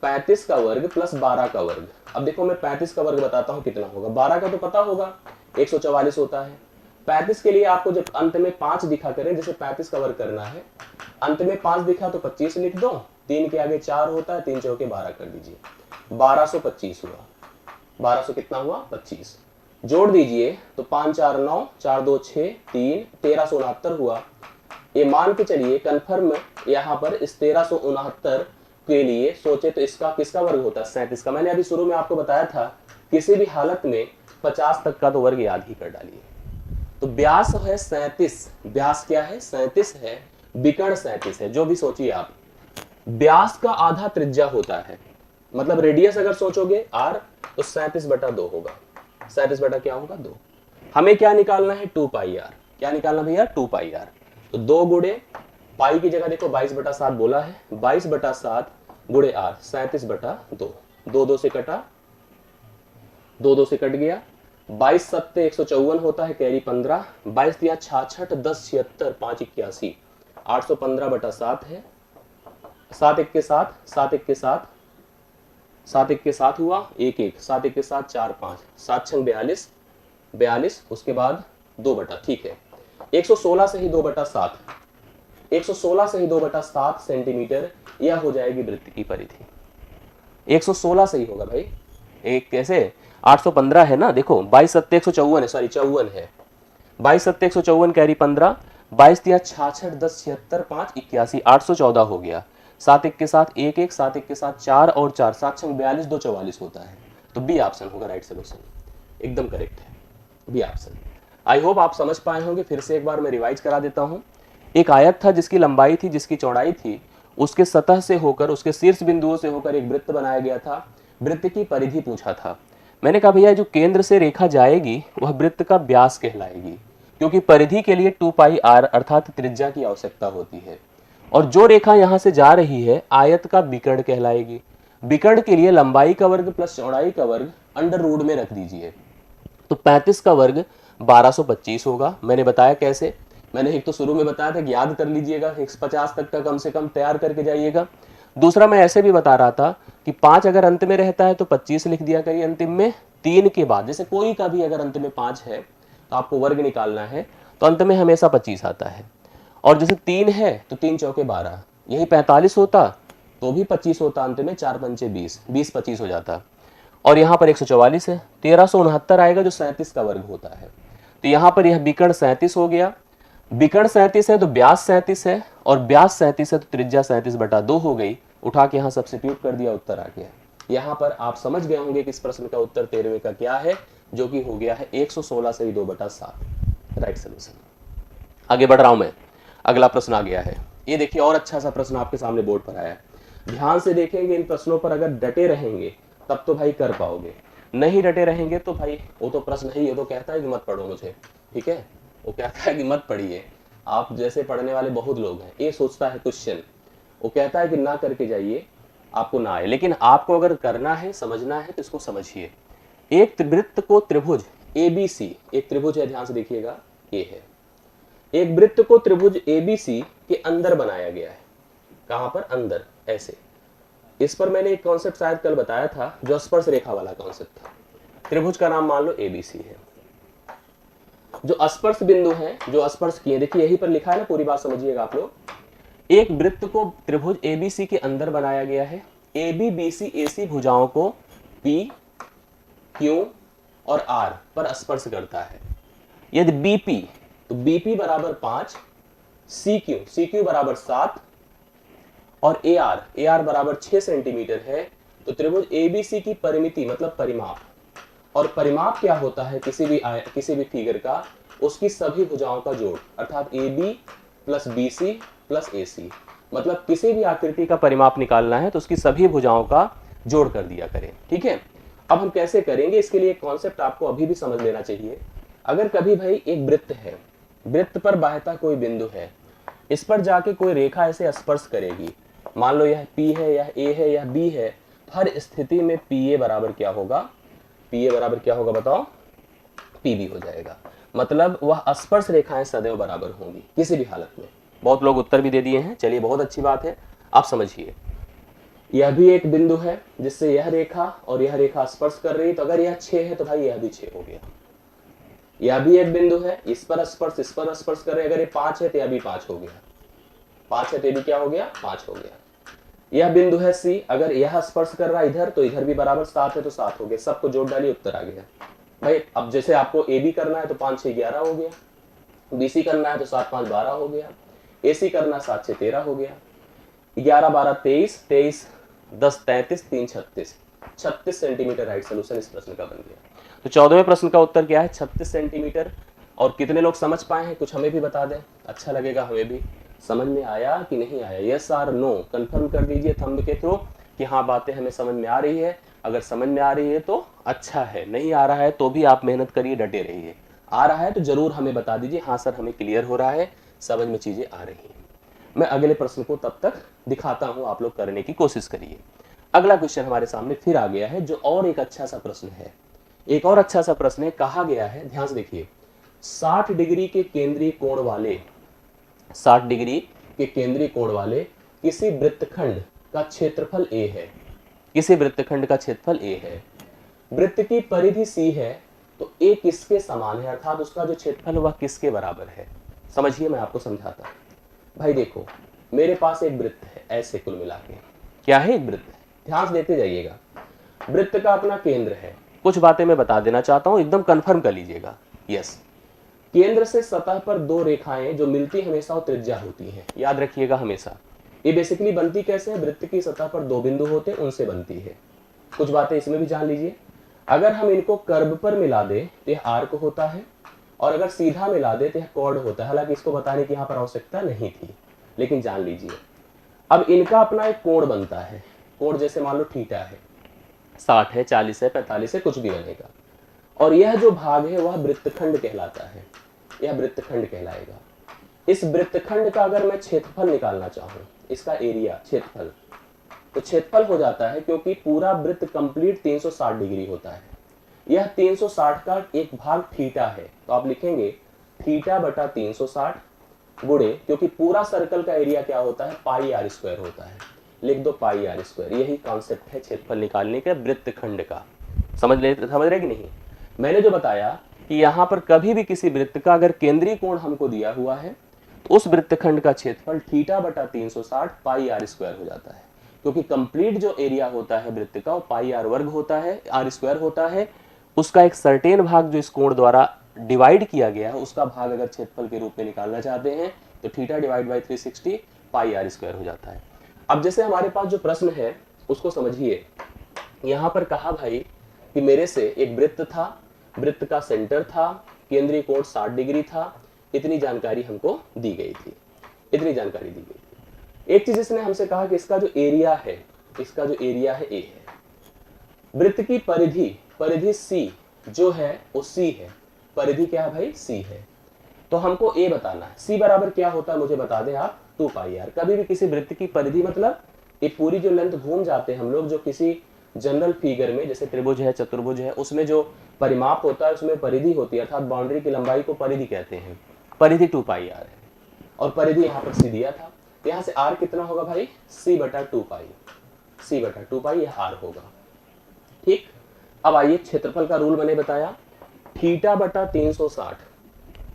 35 का वर्ग प्लस 12 का वर्ग। अब देखो मैं 35 का वर्ग बताता हूं कितना होगा। 12 का तो पता होगा 144 होता है, 35 के लिए आपको जब अंत में 5 दिखा करें, जैसे 35 कवर करना है, अंत में 5 दिखा तो 25 लिख दो, 3 के आगे 4 होता है, 3 चौके 12 कर दीजिए, 1225 हुआ। 1200 कितना हुआ? 25। जोड़ दीजिए तो 5 4 9, 4 2 6, 3, 1369 हुआ। ये मान के चलिए कन्फर्म यहाँ पर इस 1369 के लिए सोचे तो इसका किसका वर्ग होता है? 37 का। मैंने अभी शुरू में आपको बताया था किसी भी हालत में 50 तक का तो वर्ग याद ही कर डालिए। तो व्यास है 37, व्यास क्या है? 37 है, विकर्ण 37 है। जो भी सोचिए आप, व्यास का आधा त्रिज्या होता है, मतलब रेडियस अगर सोचोगे r तो 37/2 होगा। 37 क्या होगा? 2। हमें क्या निकालना है? 2πr। क्या निकालना भैया? 2πr। तो 2 गुणे पाई की जगह देखो 22/7 बोला है, 22/7 गुणे r, 37/2। 2 से कटा, 2 से कट गया। 22 सत्ते 154 होता है, कैरी 15, 22 दिया 66, 10 76, 5 81, 815/7 है। 7 1 के साथ, 7 1 के साथ, 7 1 के साथ हुआ 1 1, 7 1 के साथ 4 5, 7 6 42, 42, उसके बाद 2 बटा, ठीक है। 116 से ही 2/7, 116 से ही 2/7 सेंटीमीटर यह हो जाएगी वृत्त की परिधि। 116 से ही होगा भाई। एक कैसे? 815 है ना, देखो 22 सत्ते 154 है, सॉरी 54 है, 22 सत्ते 154 कैरी 15, 22 दिया 66, 10 76, 5 81, 814 हो गया। 7 1 के साथ 1 1, 7 1 के साथ 4 और 4, 7 6 42, 2 44 होता है। तो बी ऑप्शन होगा राइट सोल्यूशन, एकदम करेक्ट है बी ऑप्शन। आई होप आप समझ पाए होंगे। फिर से एक बार मैं रिवाइज करा देता हूँ। एक आयत था जिसकी लंबाई थी, जिसकी चौड़ाई थी, उसके सतह से होकर, उसके शीर्ष बिंदुओं से होकर एक वृत्त बनाया गया था। वृत्त की परिधि पूछा था। मैंने कहा भैया जो केंद्र से रेखा जाएगी वह वृत्त का व्यास कहलाएगी, क्योंकि परिधि के लिए 2πr अर्थात त्रिज्या की आवश्यकता होती है। और जो रेखा यहाँ से जा रही है आयत का विकर्ण कहलाएगी। विकर्ण के लिए लंबाई का वर्ग प्लस चौड़ाई का वर्ग अंडर रूट में रख दीजिए। तो 35 का वर्ग 1225 होगा। मैंने बताया कैसे, मैंने एक तो शुरू में बताया था कि याद कर लीजिएगा, 150 तक का कम से कम तैयार करके जाइएगा। दूसरा मैं ऐसे भी बता रहा था कि 5 अगर अंत में रहता है तो 25 लिख दिया करिए अंतिम में। 3 के बाद जैसे कोई का भी अगर अंत में 5 है तो आपको वर्ग निकालना है, तो अंत में हमेशा 25 आता है। और जैसे 3 है तो 3 चौके 12, यही 45 होता तो भी 25 होता, अंत में 4 पंचे 20, 20 25 हो जाता। और यहाँ पर 144 है, 1369 आएगा जो 37 का वर्ग होता है। तो यहाँ पर यह विकर्ण 37 हो गया। विकर्ण 37 है तो व्यास 37 है, और व्यास 37 है तो त्रिज्या 37/2 हो गई। उठा के यहाँ सब्स्टिट्यूट कर दिया, उत्तर आ गया। यहाँ पर आप समझ गए होंगे कि इस प्रश्न का उत्तर 13वें का क्या है, जो कि हो गया है 116 से 2/7 राइट सोल्यूशन। आगे बढ़ रहा हूं मैं, अगला प्रश्न आ गया है। ये देखिए और अच्छा सा प्रश्न आपके सामने बोर्ड पर आया है। ध्यान से देखेंगे, इन प्रश्नों पर अगर डटे रहेंगे तब तो भाई कर पाओगे, नहीं डटे रहेंगे तो भाई वो तो प्रश्न ही है, तो कहता है कि मत पढ़ो मुझे, ठीक है, वो कहता है कि मत पढ़िए। आप जैसे पढ़ने वाले बहुत लोग हैं, ये सोचता है क्वेश्चन, वो कहता है कि ना करके जाइए, आपको ना आए, लेकिन आपको अगर करना है, समझना है तो इसको समझिए। एक वृत्त को त्रिभुज ABC, एक त्रिभुज है, ध्यान से देखिएगा, ये है एक वृत्त को त्रिभुज ABC के अंदर बनाया गया है। कहां पर? अंदर, ऐसे। इस पर मैंने एक कॉन्सेप्ट शायद कल बताया था, जो स्पर्श रेखा वाला कॉन्सेप्ट था। त्रिभुज का नाम मान लो ABC है। जो स्पर्श बिंदु है, जो स्पर्श किए, देखिए यहीं पर लिखा है ना, पूरी बात समझिएगा आप लोग। एक वृत्त को त्रिभुज ABC के अंदर बनाया गया है। AB BC AC भुजाओं को P Q और R पर स्पर्श करता है। यदि BP तो BP बराबर 5, CQ बराबर 7 और AR बराबर 6 सेंटीमीटर है, तो त्रिभुज ABC की परिमिति मतलब परिमाप, और परिमाप क्या होता है किसी भी फिगर का, उसकी सभी भुजाओं का जोड़, अर्थात AB plus BC plus AC। मतलब किसी भी आकृति का परिमाप निकालना है तो उसकी सभी भुजाओं का जोड़ कर दिया करें, ठीक है। अब हम कैसे करेंगे, इसके लिए कॉन्सेप्ट आपको अभी भी समझ लेना चाहिए। अगर कभी भाई एक वृत्त है, वृत्त पर बहता कोई बिंदु है, इस पर जाके कोई रेखा ऐसे स्पर्श करेगी, मान लो यह P है, यह A है, यह B है, हर स्थिति में PA बराबर क्या होगा, PA बराबर क्या होगा बताओ, PB हो जाएगा। मतलब वह स्पर्श रेखाएं सदैव बराबर होंगी किसी भी हालत में। बहुत लोग उत्तर भी दे दिए हैं, चलिए बहुत अच्छी बात है। आप समझिए, यह भी एक बिंदु है जिससे यह रेखा और यह रेखा स्पर्श कर रही, तो अगर यह 6 है तो भाई यह भी 6 हो गया। यह भी एक बिंदु है, इस पर स्पर्श करे, अगर ये 5 है तो यह भी 5 हो गया, 5 है तो ये भी क्या हो गया, 5 हो गया। यह बिंदु है सी, अगर यह स्पर्श कर रहा है इधर तो इधर भी बराबर 7 है तो 7 हो गया। सबको जोड़ डालिए, उत्तर आ गया भाई। अब जैसे आपको ए बी करना है तो 5 6 11 हो गया, बीसी करना है तो 7 5 12 हो गया, एसी करना 7 6 13 हो गया, 11 12 23, 23 10 33, 3 36, 36 सेंटीमीटर राइट सोल्यूशन इस प्रश्न का बन गया। तो 14वें प्रश्न का उत्तर क्या है, 36 सेंटीमीटर। और कितने लोग समझ पाए हैं, कुछ हमें भी बता दें, अच्छा लगेगा हमें भी। समझ में आया कि नहीं आया, यस और नो कंफर्म कर दीजिए थंब के थ्रू कि हाँ बातें हमें समझ में आ रही है। अगर समझ में आ रही है तो अच्छा है, नहीं आ रहा है तो भी आप मेहनत करिए, डटे रहिए। आ रहा है तो जरूर हमें बता दीजिए, हाँ सर हमें क्लियर हो रहा है, समझ में चीजें आ रही हैं। मैं अगले प्रश्न को तब तक दिखाता हूं, आप लोग करने की कोशिश करिए। अगला क्वेश्चन हमारे सामने फिर आ गया है, जो और एक अच्छा सा प्रश्न है। एक और अच्छा सा प्रश्न है, कहा गया है, ध्यान से देखिए, 60 डिग्री के केंद्रीय कोण वाले, 60 डिग्री के केंद्रीय कोण वाले किसी वृत्तखंड का क्षेत्रफल a है। किसी वृत्तखंड का क्षेत्रफल a है, वृत्त की परिधि c है, तो a किसके समान है, अर्थात उसका जो क्षेत्रफल वह किसके बराबर है। समझिए, मैं आपको समझाता हूं। भाई देखो, मेरे पास एक वृत्त है, ऐसे कुल मिला के क्या है, एक वृत्त है। ध्यान से देते जाइएगा, वृत्त का अपना केंद्र है। कुछ बातें मैं बता देना चाहता हूं, एकदम कंफर्म कर लीजिएगा। यस, केंद्र से सतह पर दो रेखाएं जो मिलती हमेशा वो त्रिज्या होती हैं, याद रखिएगा हमेशा। ये बेसिकली बनती कैसे है, वृत्त की सतह पर दो बिंदु होते हैं, उनसे बनती है। कुछ बातें इसमें भी जान लीजिए। अगर हम इनको कर्व पर मिला दे तो यह आर्क होता है, और अगर सीधा मिला दे तो यह कॉर्ड होता है। हालांकि इसको बताने की यहाँ पर आवश्यकता नहीं थी, लेकिन जान लीजिए। अब इनका अपना एक कोण बनता है, कोण जैसे मान लो थीटा है, 60 है, 40 है, 45 है, कुछ भी बनेगा। और यह जो भाग है वह वृत्तखंड कहलाता है, यह वृत्तखंड कहलाएगा। इस वृत्तखंड का अगर मैं क्षेत्रफल निकालना चाहूं, इसका एरिया, क्षेत्रफल, तो क्षेत्रफल हो जाता है, क्योंकि पूरा वृत्त कंप्लीट 360 डिग्री होता है। यह 360 का एक भाग थीटा है, तो आप लिखेंगे थीटा बटा 360 गुणे, क्योंकि पूरा सर्कल का एरिया क्या होता है, पाई आर स्क्वायर होता है, लिख दो पाई आर स्क्वायर। यही कॉन्सेप्ट है क्षेत्रफल निकालने के वृत्तखंड का। समझ रहे कि नहीं। मैंने जो बताया कि यहाँ पर कभी भी किसी वृत्त का अगर केंद्रीय कोण हमको दिया हुआ है तो उस वृत्तखंड का क्षेत्रफल थीटा बटा 360 पाई आर स्क्वायर हो जाता है, क्योंकि कंप्लीट जो एरिया होता है वृत्त का वो पाई आर वर्ग होता है, आर स्क्वायर होता है। उसका एक सर्टेन भाग जो इस कोण द्वारा डिवाइड किया गया है, उसका भाग अगर क्षेत्रफल के रूप में निकालना चाहते हैं तो theta divide by 360 pi r square हो जाता है। अब जैसे हमारे पास जो प्रश्न है उसको समझिए। यहाँ पर कहा भाई कि मेरे से एक वृत्त था, वृत्त का सेंटर था, केंद्रीय कोण 60 डिग्री था, इतनी जानकारी हमको दी गई थी, इतनी जानकारी दी गई थी। एक चीज इसने हमसे कहा कि इसका जो एरिया है, इसका जो एरिया है ए है। वृत्त की परिधि, परिधि सी जो है वो सी है, परिधि क्या है भाई, सी है। तो हमको ए बताना है, सी बराबर क्या होता है मुझे बता दें आप, 2 पाई आर। कभी भी किसी वृत्त की परिधि मतलब ये पूरी जो लेंथ घूम जाते हैं हम लोग, जो किसी जनरल फिगर में जैसे त्रिभुज है, चतुर्भुज है, उसमें जो परिमाप होता है उसमें परिधि होती है, अर्थात बाउंड्री की लंबाई को परिधि कहते हैं। परिधि 2 पाई आर है, और परिधि यहाँ पर सी दिया था। यहाँ से आर कितना होगा भाई, सी बटा 2 पाई, सी बटा 2 पाई यह आर होगा। ठीक, अब आइए क्षेत्रफल का रूल मैंने बताया, थीटा बटा 360,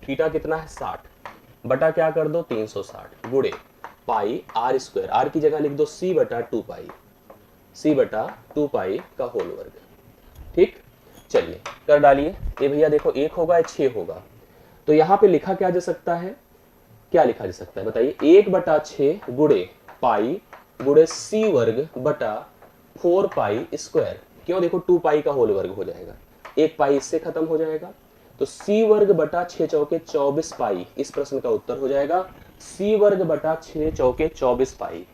थीटा कितना है 60 बटा क्या कर दो 360 गुणे पाई आर स्क्वायर, आर की जगह लिख दो सी बटा 2 पाई, सी बटा 2 पाई का होल वर्ग। ठीक, चलिए कर डालिए। ये भैया देखो 1 होगा, 6 होगा, तो यहाँ पे लिखा क्या जा सकता है, क्या लिखा जा सकता है बताइए, 1 बटा 6 गुणे पाई गुणे सी वर्ग बटा 4 पाई स्क्वायर। क्यों, देखो 2 पाई का होल वर्ग हो जाएगा, 1 पाई इससे खत्म हो जाएगा, तो सी वर्ग बटा 6 चौके 24 पाई इस प्रश्न का उत्तर हो जाएगा। सी वर्ग बटा 6 चौके 24 पाई,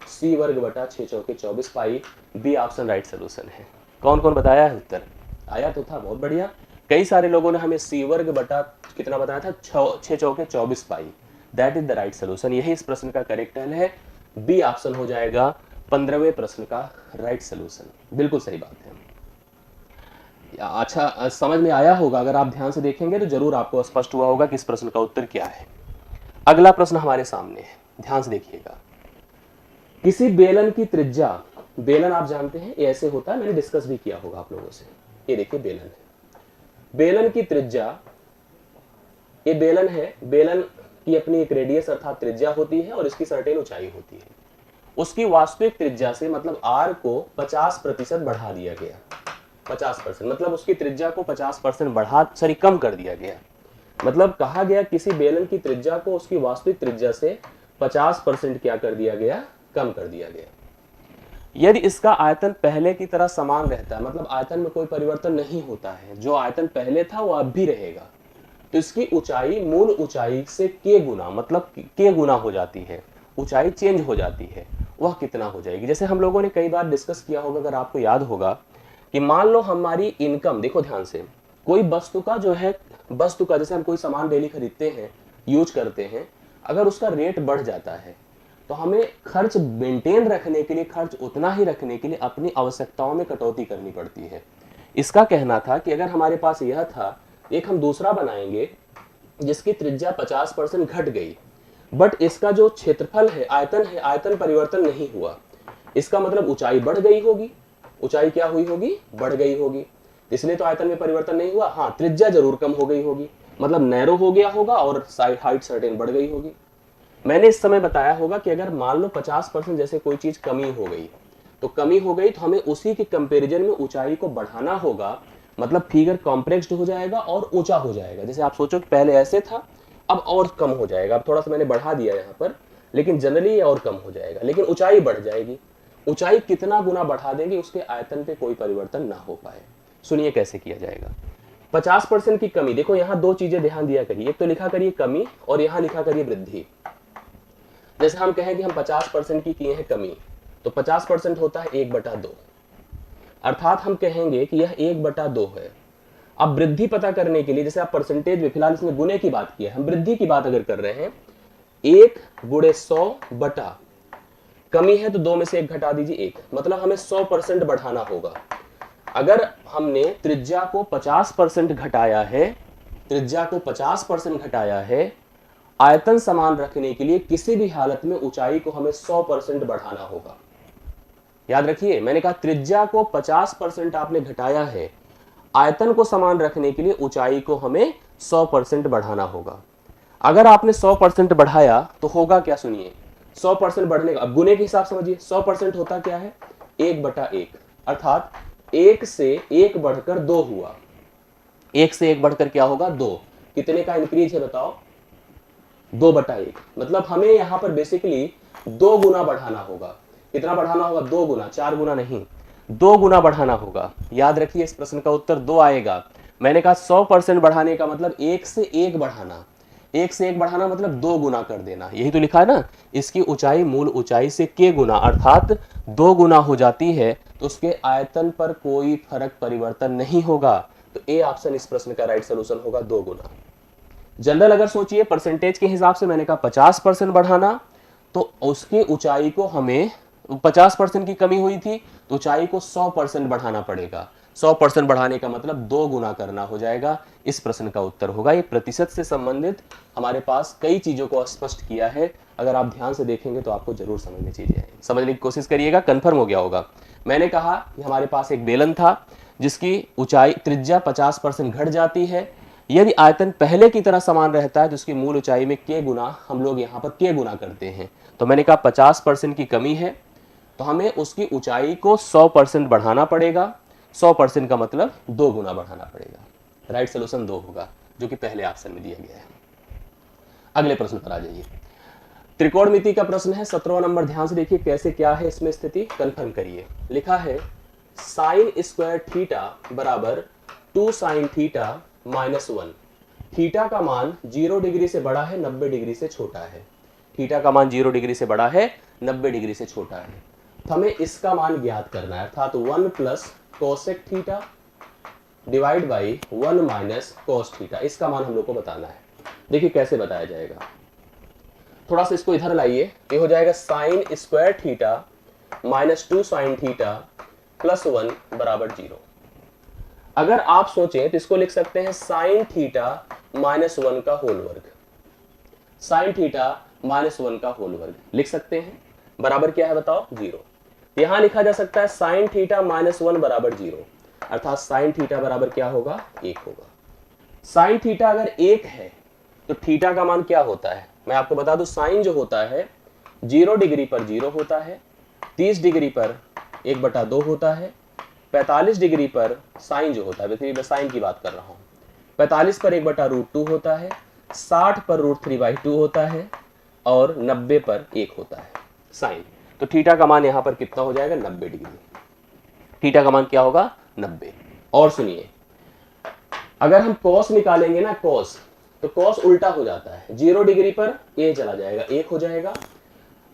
सी वर्ग बटा 6 चौके 24 पाई, बी ऑप्शन राइट सोल्यूशन है। कौन कौन बताया है उत्तर, आया तो था, बहुत बढ़िया। कई सारे लोगों ने हमें सी वर्ग बटा कितना बताया था, 6 चौके 24 पाई, that is the right solution. यही इस प्रश्न का करेक्ट आंसर है, बी ऑप्शन हो जाएगा 15वें प्रश्न का राइट सोल्यूशन। बिल्कुल सही बात है। अच्छा समझ में आया होगा, अगर आप ध्यान से देखेंगे तो जरूर आपको स्पष्ट हुआ होगा कि इस प्रश्न का उत्तर क्या है। अगला प्रश्न हमारे सामने है, ध्यान से देखिएगा। किसी बेलन की त्रिज्या, बेलन आप जानते हैं ये ऐसे होता है, मैंने डिस्कस भी किया होगा आप लोगों से। ये देखिए बेलन है, बेलन की त्रिज्या ये बेलन है, बेलन की अपनी एक रेडियस अर्थात त्रिज्या होती है और इसकी सर्टेन ऊंचाई होती है। उसकी वास्तविक त्रिज्या से मतलब r को 50% बढ़ा दिया गया। 50% मतलब उसकी त्रिज्या को 50% कम कर दिया गया। मतलब कहा गया किसी बेलन की त्रिज्या को उसकी वास्तविक त्रिज्या से 50% क्या कर दिया गया, कम कर दिया गया। यदि इसका आयतन पहले की तरह समान रहता है, मतलब आयतन में कोई परिवर्तन नहीं होता है, जो आयतन पहले था वो अब भी रहेगा, तो इसकी ऊंचाई मूल ऊंचाई से k गुना, मतलब k गुना हो जाती है, ऊंचाई चेंज हो जाती है। वह कितना हो जाएगी? जैसे हम लोगों ने कई बार डिस्कस किया होगा, अगर आपको याद होगा कि मान लो हमारी इनकम, देखो ध्यान से, कोई वस्तु का जो है, वस्तु का जैसे हम कोई सामान डेली खरीदते हैं, यूज करते हैं, अगर उसका रेट बढ़ जाता है तो हमें खर्च मेंटेन रखने के लिए, खर्च उतना ही रखने के लिए अपनी आवश्यकताओं में कटौती करनी पड़ती है। इसका कहना था कि अगर हमारे पास यह था, एक हम दूसरा बनाएंगे जिसकी त्रिज्या 50% घट गई, बट इसका जो क्षेत्रफल है, आयतन है, आयतन परिवर्तन नहीं हुआ, इसका मतलब ऊंचाई बढ़ गई होगी। ऊंचाई क्या हुई होगी? बढ़ गई होगी। इसलिए तो आयतन में परिवर्तन नहीं हुआ। हाँ, त्रिज्या जरूर कम हो गई होगी, मतलब नैरो हो गया होगा और हाइट सर्टेन बढ़ गई होगी। मैंने इस समय बताया होगा कि अगर मान लो 50% जैसे कोई चीज कमी हो गई, तो कमी हो गई तो हमें उसी के कंपैरिजन में ऊंचाई को बढ़ाना होगा, मतलब फिगर कॉम्प्रेक्स्ड हो जाएगा और ऊंचा हो जाएगा। जैसे आप सोचो कि पहले ऐसे था, अब और कम हो जाएगा। अब थोड़ा सा मैंने बढ़ा दिया यहाँ पर, लेकिन जनरली ये और कम हो जाएगा, लेकिन ऊंचाई बढ़ जाएगी। ऊंचाई कितना गुना बढ़ा देंगे, उसके आयतन पे कोई परिवर्तन ना हो पाए। सुनिए कैसे किया जाएगा। 50% की कमी, देखो यहाँ दो चीजें ध्यान दिया करिए, एक तो लिखा करिए कमी और यहाँ लिखा करिए वृद्धि। जैसे हम कहें कि हम 50% की किए हैं कमी, तो 50% होता है 1/2, अर्थात हम कहेंगे कि यह 1/2 है। अब वृद्धि पता करने के लिए, जैसे आप परसेंटेज में, फिलहाल इसमें गुने की बात की है, हम वृद्धि की बात अगर कर रहे हैं, 1 × 100 बटा कमी है तो 2 में से 1 घटा दीजिए 1, मतलब हमें 100% बढ़ाना होगा। अगर हमने त्रिज्या को 50% घटाया है, त्रिज्या को 50% घटाया है, आयतन समान रखने के लिए किसी भी हालत में ऊंचाई को हमें 100% बढ़ाना होगा। याद रखिए, मैंने कहा त्रिज्या को 50% आपने घटाया है, आयतन को समान रखने के लिए ऊंचाई को हमें 100% बढ़ाना होगा। अगर आपने 100% बढ़ाया तो होगा क्या? सुनिए, 100% बढ़ने का, अब गुने के हिसाब समझिए, 100% होता क्या है? 1/1, अर्थात 1 से 1 बढ़कर 2 हुआ। 1 से 1 बढ़कर क्या होगा? 2। कितने का इंक्रीज है बताओ? 2/1। मतलब हमें यहां पर बेसिकली 2 गुना बढ़ाना होगा। कितना बढ़ाना होगा? 2 गुना, 4 गुना नहीं, 2 गुना बढ़ाना होगा। याद रखिए, इस प्रश्न का उत्तर 2 आएगा। मैंने कहा 100% बढ़ाने का मतलब 1 से 1 बढ़ाना, 1 से 1 बढ़ाना मतलब 2 गुना कर देना। यही तो लिखा है ना, इसकी ऊंचाई मूल ऊंचाई से k गुना, अर्थात 2 गुना हो जाती है, तो उसके आयतन पर कोई फर्क परिवर्तन नहीं होगा। तो ए ऑप्शन इस प्रश्न का राइट सोल्यूशन होगा, 2 गुना। जनरल अगर सोचिए, परसेंटेज के हिसाब से मैंने कहा 50% बढ़ाना, तो उसकी ऊंचाई को हमें, 50% की कमी हुई थी तो ऊंचाई को 100% बढ़ाना पड़ेगा। 100% बढ़ाने का मतलब 2 गुना करना हो जाएगा। इस प्रश्न का उत्तर होगा। ये प्रतिशत से संबंधित हमारे पास कई चीजों को स्पष्ट किया है। अगर आप ध्यान से देखेंगे तो आपको जरूर समझ में चीजें आएंगी। समझने की कोशिश करिएगा, कंफर्म हो गया होगा। मैंने कहा कि हमारे पास एक बेलन था जिसकी ऊंचाई त्रिज्या 50% घट जाती है। यदि आयतन पहले की तरह समान रहता है तो उसकी मूल ऊंचाई में k गुना, हम लोग यहाँ पर k गुना करते हैं। तो मैंने कहा 50% की कमी है तो हमें उसकी ऊंचाई को 100% बढ़ाना पड़ेगा। 100% का मतलब 2 गुना बढ़ाना पड़ेगा। राइट सोल्यूशन 2 होगा, जो कि पहले ऑप्शन में दिया गया है। अगले प्रश्न पर आ जाइए। त्रिकोणमिति का प्रश्न है, 17वां नंबर। ध्यान से देखिए कैसे क्या है इसमें स्थिति, कंफर्म करिए। लिखा है sin² थीटा बराबर 2 sin थीटा -1। थीटा का मान 0 डिग्री से बड़ा है, 90 डिग्री से छोटा है। थीटा का मान 0 डिग्री से बड़ा है, 90 डिग्री से छोटा है। तो हमें इसका मान ज्ञात करना है, अर्थात 1 + cosec theta divide by 1 - cos theta. इसका मान हम लोग को बताना है। देखिए कैसे बताया जाएगा, थोड़ा सा इसको इधर लाइए। ये हो जाएगा sin² थीटा -2 sin थीटा +1 बराबर 0। अगर आप सोचें तो इसको लिख सकते हैं sin थीटा -1 का होल वर्ग। sin थीटा -1 का होल वर्ग लिख सकते हैं, बराबर क्या है बताओ? 0। यहां लिखा जा सकता है sin थीटा -1 बराबर 0, अर्थात sin थीटा बराबर क्या होगा? 1 होगा। sin थीटा अगर 1 है तो थीटा का मान क्या होता है मैं आपको बता दूं, साइन जो होता है 0 डिग्री पर 0 होता है, 30 डिग्री पर 1/2 होता है, 45 डिग्री पर साइन जो होता है, वैसे मैं साइन की बात कर रहा हूं, 45 पर 1/√2 होता है, 60 पर √3/2 होता है और 90 पर 1 होता है साइन। तो थीटा का मान यहां पर कितना हो जाएगा 90 डिग्री। थीटा का मान क्या होगा 90। और सुनिए, अगर हम कॉस निकालेंगे ना कॉस, तो कॉस उल्टा हो जाता है, 0 डिग्री पर ए चला जाएगा 1 हो जाएगा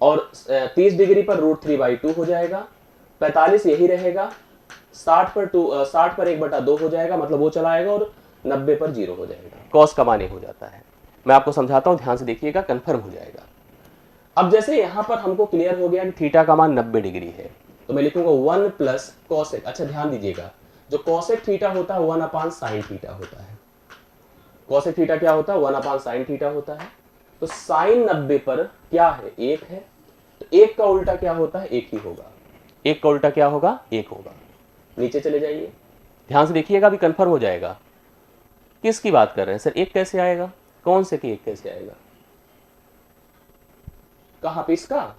और 30 डिग्री पर √3/2 हो जाएगा, 45 यही रहेगा, 60 पर 1/2 हो जाएगा, मतलब वो चला आएगा और 90 पर 0 हो जाएगा। कॉस का मान 1 हो जाता है। मैं आपको समझाता हूं, ध्यान से देखिएगा, कंफर्म हो जाएगा। अब जैसे यहां पर हमको क्लियर हो गया कि थीटा का मान 90 डिग्री है, तो मैं लिखूंगा 1 प्लस कॉसेक। अच्छा ध्यान दीजिएगा, जो कॉसेक थीटा होता है 1/sin थीटा होता है। कॉसेक थीटा क्या होता है 1/sin थीटा होता है। तो साइन 90 पर क्या है 1 है, तो 1 का उल्टा क्या होता है 1 ही होगा। 1 का उल्टा क्या होगा 1 होगा। नीचे चले जाइए, ध्यान से देखिएगा, अभी कंफर्म हो जाएगा। किसकी बात कर रहे हैं सर, 1 कैसे आएगा, कौन से कि 1 कैसे आएगा, कहां पे इसका?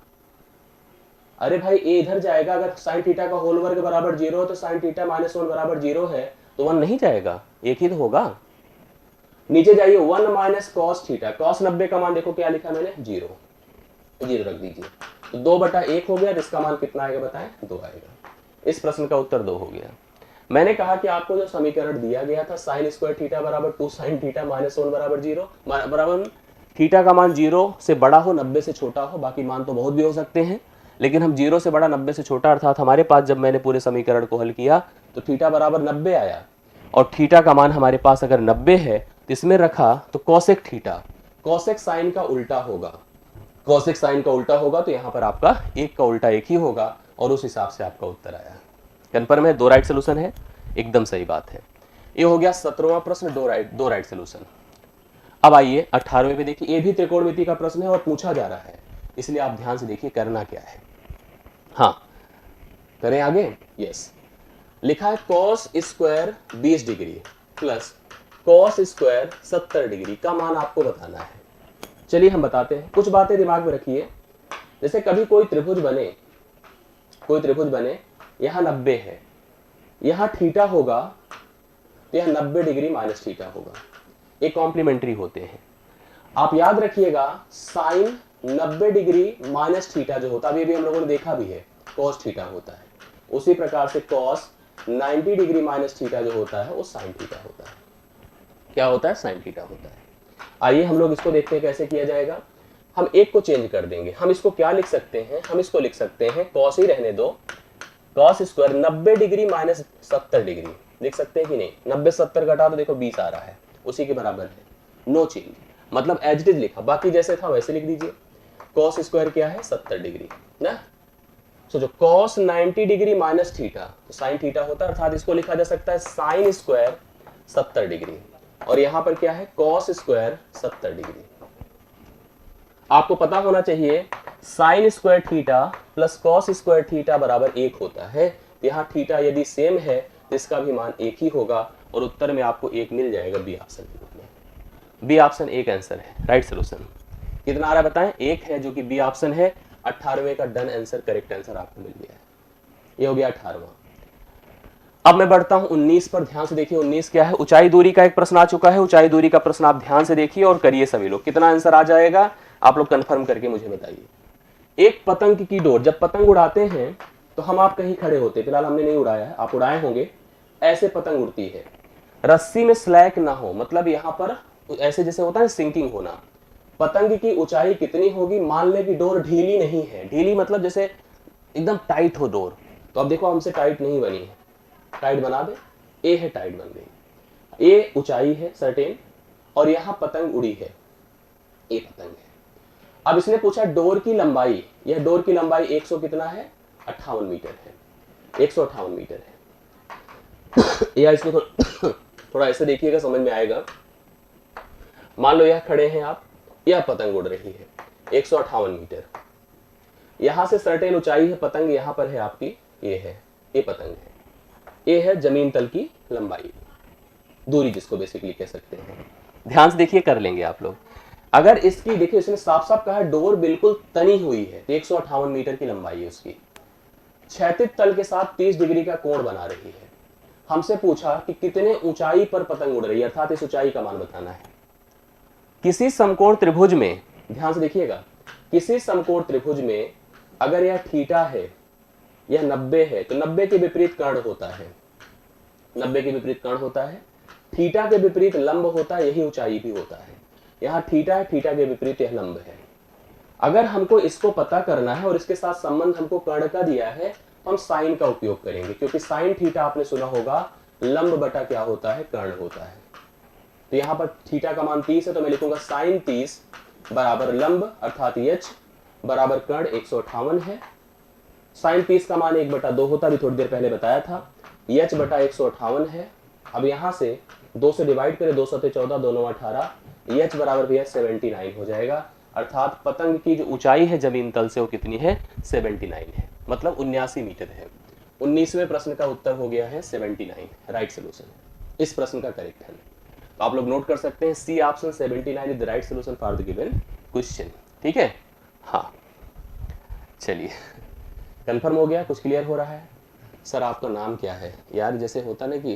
अरे भाई ए इधर जाएगा, अगर साइन थीटा का होल वर्ग बराबर 0 है तो साइन थीटा -1 बराबर 0 है, तो 1 नहीं जाएगा, 1 ही तो होगा। नीचे जाइए, 1 माइनस कॉस थीटा, कॉस 90 का मान देखो क्या लिखा मैंने 0, 0 रख दीजिए, तो 2/1 हो गया, इसका मान कितना आएगा बताएं 2 आएगा। इस प्रश्न का उत्तर 2 हो गया। मैंने कहा कि आपको जो समीकरण दिया गया था साइन स्क्वायर थीटा बराबर 2 साइन थीटा -1 बराबर 0 बराबर थीटा का मान 0 से बड़ा हो 90 से छोटा हो, बाकी मान तो बहुत भी हो सकते हैं, लेकिन हम 0 से बड़ा 90 से छोटा, अर्थात हमारे पास जब मैंने पूरे समीकरण को हल किया तो थीटा बराबर 90 आया, और थीटा का मान हमारे पास अगर 90 है तो इसमें रखा तो कॉसेक थीटा, कॉसेक साइन का उल्टा होगा, कॉसेक साइन का उल्टा होगा, तो यहां पर आपका 1 का उल्टा 1 ही होगा, और उस हिसाब से आपका उत्तर आया। कंफर्म है, 2 राइट सोल्यूशन है, एकदम सही बात है। ये हो गया 17वां प्रश्न, 2 राइट सोल्यूशन। अब आइए 18वें पे देखिए, ये भी त्रिकोणमिति का प्रश्न है और पूछा जा रहा है, इसलिए आप ध्यान से देखिए करना क्या है। हाँ करें आगे, यस, लिखा है cos square 20 degree plus cos square 70 degree का मान आपको बताना है। चलिए हम बताते हैं, कुछ बातें दिमाग में रखिए। जैसे कभी कोई त्रिभुज बने, यहां 90 है, यहां थीटा होगा, तो यहां 90 डिग्री माइनस थीटा होगा, ये कॉम्प्लीमेंट्री होते हैं। आप याद रखिएगा, साइन 90 डिग्री माइनस थीटा जो होता है, अभी हम लोगों ने देखा भी है, कॉस थीटा होता है। उसी प्रकार से कॉस 90 डिग्री माइनस थीटा जो होता है वो साइन थीटा होता है। क्या होता है, साइन थीटा होता है। आइए हम लोग इसको देखते हैं कैसे किया जाएगा। हम एक को चेंज कर देंगे, हम इसको क्या लिख सकते हैं, हम इसको लिख सकते हैं, कॉस ही रहने दो, cos square 90 degree minus 70 degree लिख सकते हैं कि नहीं, 90 70 घटा तो देखो 20 आ रहा है, उसी के बराबर है, नो चेंज, मतलब एज इट इज लिखा, बाकी जैसे था वैसे लिख दीजिए। कॉस स्क्वायर क्या है 70 डिग्री ना, तो जो कॉस 90 डिग्री माइनस थीटा तो साइन थीटा होता है, अर्थात इसको लिखा जा सकता है साइन स्क्वायर 70 डिग्री, और यहां पर क्या है कॉस स्क्वायर 70 डिग्री। आपको पता होना चाहिए sine square theta plus cos square theta बराबर 1 होता है, तो यहाँ थीटा यदि सेम है तो इसका भी मान 1 ही होगा, और उत्तर में आपको 1 मिल जाएगा बी ऑप्शन के रूप में। बी ऑप्शन एक आंसर है, राइट सोल्यूशन। कितना आ रहा है बताएं, 1 है जो कि बी ऑप्शन है। 18वें का डन आंसर, करेक्ट आंसर आपको मिल गया है। ये हो गया 18वां। अब मैं बढ़ता हूं 19 पर, ध्यान से देखिए 19 क्या है, ऊंचाई दूरी का एक प्रश्न आ चुका है। ऊंचाई दूरी का प्रश्न आप ध्यान से देखिए और करिए सभी लोग, कितना आंसर आ जाएगा आप लोग कंफर्म करके मुझे बताइए। एक पतंग की डोर, जब पतंग उड़ाते हैं तो हम आप कहीं खड़े होते, फिलहाल हमने नहीं उड़ाया है, आप उड़ाए होंगे, ऐसे पतंग उड़ती है, रस्सी में स्लैक ना हो, मतलब यहां पर ऐसे जैसे होता है सिंकिंग होना। पतंग की ऊंचाई कितनी होगी, मान ले कि डोर ढीली नहीं है, ढीली मतलब जैसे एकदम टाइट हो डोर, तो अब देखो हमसे टाइट नहीं बनी है, टाइट बना दे, ए है टाइट बन गई, ए ऊंचाई है सर्टेन, और यहां पतंग उड़ी है, ए पतंग है। अब इसने पूछा डोर की लंबाई, यह डोर की लंबाई 100 कितना है 58 मीटर है, 158 मीटर है। या इसको थोड़ा ऐसे देखिएगा समझ में आएगा। मान लो यह खड़े हैं आप, यह पतंग उड़ रही है 158 मीटर, यहां से सर्टेन ऊंचाई है, पतंग यहां पर है आपकी, ये है, ये पतंग है, ये है जमीन तल की लंबाई, दूरी जिसको बेसिकली कह सकते हैं। ध्यान से देखिए, कर लेंगे आप लोग। अगर इसकी देखिए, इसने साफ साफ कहा है डोर बिल्कुल तनी हुई है, 158 मीटर की लंबाई है उसकी, क्षैतिज तल के साथ 30 डिग्री का कोण बना रही है। हमसे पूछा कि कितने ऊंचाई पर पतंग उड़ रही है, अर्थात इस ऊंचाई का मान बताना है। किसी समकोण त्रिभुज में, ध्यान से देखिएगा, किसी समकोण त्रिभुज में अगर यह थीटा है, यह 90 है, तो 90 के विपरीत कर्ण होता है, 90 के विपरीत कर्ण होता है। थीटा के विपरीत लंब होता है, यही ऊंचाई भी होता है। यहां थीटा है, थीटा के विपरीत यह लंब है। अगर हमको इसको पता करना है और इसके साथ संबंध हमको कर्ण का दिया है, तो हम साइन का उपयोग करेंगे, क्योंकि साइन थीटा आपने सुना होगा लंब बटा क्या होता है, कर्ण होता है। तो यहां पर थीटा का मान 30 है, तो मैं लिखूंगा साइन 30 बराबर लंब अर्थात h बराबर कर्ण 158 है। साइन 30 का मान 1/2 होता, अभी थोड़ी देर पहले बताया था, h बटा 158 है। अब यहां से 2 से डिवाइड करें, 2 सते 14, 2 9 18, h बराबर भैया 79 हो जाएगा। अर्थात पतंग की जो ऊंचाई है जमीन तल से वो कितनी है, 79 है, मतलब 79 मीटर है। 19वें प्रश्न का उत्तर हो गया है 79, राइट सोल्यूशन। इस प्रश्न का करेक्ट है, तो आप लोग नोट कर सकते हैं C option 79 is the right solution for the given question. ठीक है, हाँ चलिए, कंफर्म हो गया, कुछ क्लियर हो रहा है। सर आपका नाम क्या है? यार जैसे होता ना कि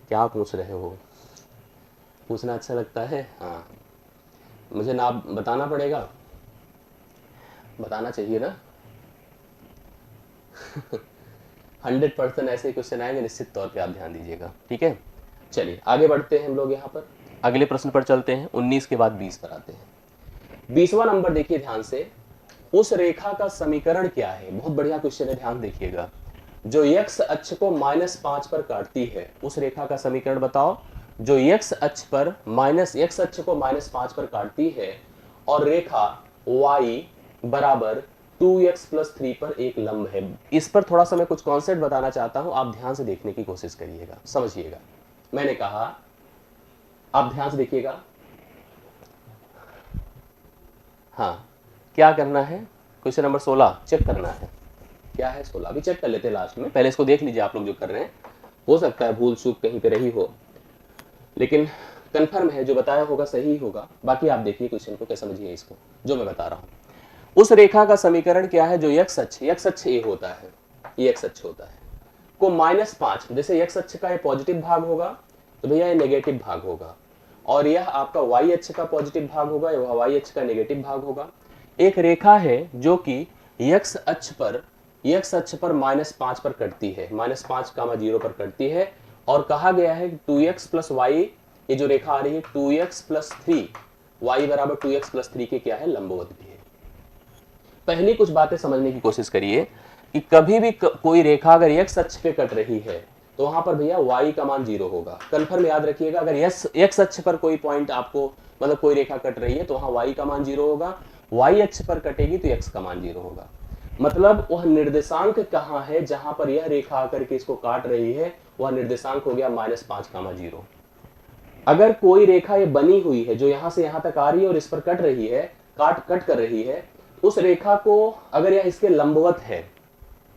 क्या पूछ रहे हो, पूछना अच्छा लगता है। हाँ, मुझे नाम बताना पड़ेगा, बताना चाहिए ना। 100% ऐसे क्वेश्चन आएंगे, निश्चित तौर पे आप ध्यान दीजिएगा। ठीक है, चलिए आगे बढ़ते हैं हम लोग। यहाँ पर अगले प्रश्न पर चलते हैं, 19 के बाद 20 पर आते हैं। 20वां नंबर देखिए ध्यान से, उस रेखा का समीकरण क्या है? बहुत बढ़िया क्वेश्चन है, ध्यान देखिएगा। जो x अक्ष को -5 पर काटती है, उस रेखा का समीकरण बताओ। जो x अक्ष पर x अक्ष को -5 पर काटती है और रेखा y बराबर 2x + 3 पर एक लंब है। इस पर थोड़ा सा मैं कुछ कॉन्सेप्ट बताना चाहता हूं, आप ध्यान से देखने की कोशिश करिएगा, समझिएगा। मैंने कहा आप ध्यान से देखिएगा। हाँ, क्या करना है? क्वेश्चन नंबर 16 चेक करना है, क्या है 16 अभी चेक कर लेते हैं लास्ट में, पहले इसको देख लीजिए आप लोग जो कर रहे हैं। हो सकता है भूल चूक कहीं पे रही हो, लेकिन कंफर्म है जो बताया होगा सही होगा। बाकी आप देखिए क्वेश्चन को, क्या समझिए इसको जो मैं बता रहा हूं। उस रेखा का समीकरण क्या है? जो x अक्ष ए होता है, ये x अक्ष होता है, को -5, जैसे x अक्ष का ये पॉजिटिव भाग होगा तो भैया ये नेगेटिव भाग होगा, और यह आपका y अक्ष का पॉजिटिव भाग होगा, यह y अक्ष का नेगेटिव भाग होगा। एक रेखा है जो कि x अक्ष पर -5 पर कटती है, -5, 0 पर कटती है, और कहा गया है 2x + y, ये जो रेखा आ रही है 2x + 3, y बराबर 2x + 3 के क्या है, लंबवत भी है। पहली कुछ बातें समझने की कोशिश करिए कि कभी भी कोई रेखा अगर x अक्ष पे कट रही है तो वहां पर भैया y का मान 0 होगा। कन्फर्म याद रखिएगा, अगर x अक्ष पर कोई पॉइंट आपको मतलब कोई रेखा कट रही है तो वहां y का मान 0 होगा, y अक्ष पर कटेगी तो x का मान 0 होगा। मतलब वह निर्देशांक कहाँ है जहां पर यह रेखा आकर के इसको काट रही है, वह निर्देशांक हो गया -5, 0। अगर कोई रेखा ये बनी हुई है जो यहां से यहां तक आ रही है और इस पर कट रही है, कट कर रही है, उस रेखा को अगर यह इसके लंबवत है,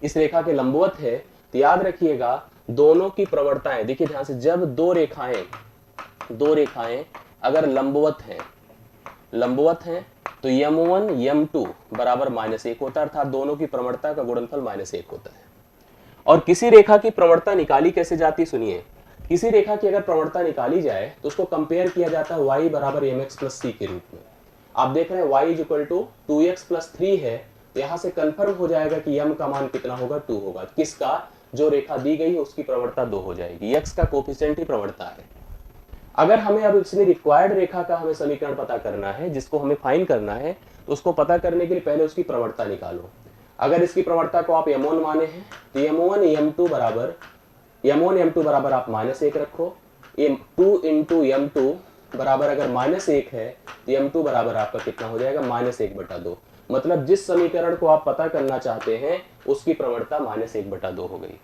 इस रेखा के लंबवत है, तो याद रखिएगा दोनों की प्रवणताएं, देखिए ध्यान से, जब दो रेखाएं अगर लंबवत हैं तो m1 m2 बराबर -1 होता है, अर्थात दोनों की प्रवणता का गुणनफल -1 होता है। और किसी रेखा की प्रवणता निकाली कैसे जाती, सुनिए। किसी रेखा की अगर प्रवणता निकाली जाए तो उसको कंपेयर किया जाता है y बराबर mx + c के रूप में। आप देख रहे हैं y = 2x + 3 है, तो यहां से कंफर्म हो जाएगा कि m का मान कितना होगा, 2 होगा। किसका? जो रेखा दी गई है उसकी प्रवणता 2 हो जाएगी, x का कोफिशिएंट ही प्रवणता है। अगर हमें अब इसमें रिक्वायर्ड रेखा का हमें समीकरण पता करना है, जिसको हमें फाइंड करना है, तो उसको पता करने के लिए पहले उसकी प्रवणता निकालो। अगर इसकी प्रवणता को आप m1 माने हैं तो m1 m2 बराबर आप -1 रखो। 2 × m2 बराबर अगर -1 है तो m2 बराबर आपका कितना हो जाएगा, -1/2। मतलब जिस समीकरण को आप पता करना चाहते हैं उसकी प्रवणता -1/2 हो गई,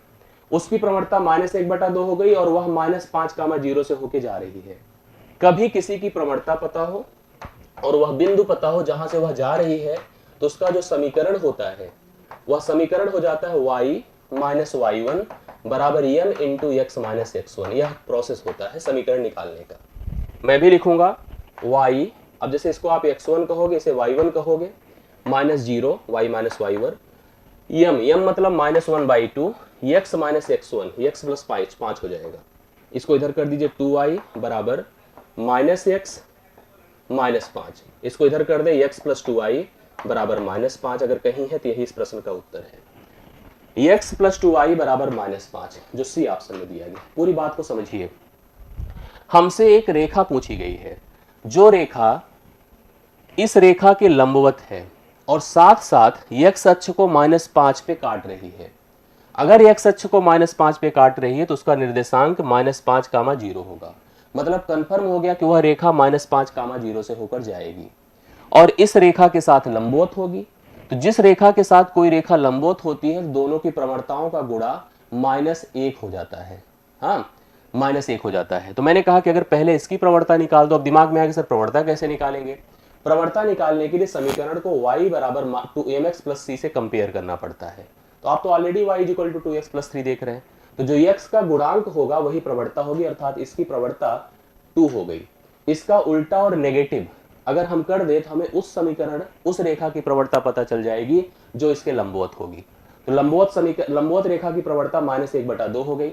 उसकी प्रवणता -1/2 हो गई, और वह -5, 0 से होके जा रही है। कभी किसी की प्रवणता पता हो और वह बिंदु पता हो जहां से वह जा रही है, तो उसका जो समीकरण होता है वह समीकरण हो जाता है y - y1 बराबर m × x - x1। यह प्रोसेस होता है समीकरण निकालने का। मैं भी लिखूंगा y, अब जैसे इसको आप x1 कहोगे, इसे y1 कहोगे, -0 y माइनस y1, यम मतलब -1/2 x minus x1, x plus 5 हो जाएगा। इसको इधर कर दीजिए 2y बराबर -x -5, इसको इधर कर दे x प्लस 2y बराबर -5, अगर कहीं है तो यही इस प्रश्न का उत्तर है, x प्लस 2y बराबर -5, जो सी ऑप्शन में दिया गया। पूरी बात को समझिए, हमसे एक रेखा पूछी गई है, जो रेखा इस रेखा के लंबवत है और साथ साथ x अक्ष को -5 पे काट रही है। अगर x अक्ष को -5 पे काट रही है तो उसका निर्देशांक -5, 0 होगा। मतलब कंफर्म हो गया कि वह रेखा -5, 0 से होकर जाएगी और इस रेखा के साथ लंबवत होगी। तो जिस रेखा के साथ कोई रेखा लंबवत होती है, दोनों की प्रवणताओं का गुणा -1 हो जाता है। हाँ, -1 हो जाता है। तो मैंने कहा कि अगर पहले इसकी प्रवणता निकाल दो। अब दिमाग में आगे सर प्रवणता कैसे निकालेंगे? प्रवणता निकालने के लिए समीकरण को y बराबर 2mx प्लस c से कंपेयर करना पड़ता है। तो आप तो already y equal to 2x plus 3 देख रहे हैं, तो जो x का गुणांक होगा वही प्रवणता होगी, अर्थात इसकी प्रवणता 2 हो गई। इसका उल्टा और नेगेटिव अगर हम कर दे तो हमें उस समीकरण, उस रेखा की प्रवणता पता चल जाएगी जो इसके लंबवत होगी। तो लंबवत रेखा की प्रवणता -1/2 हो गई।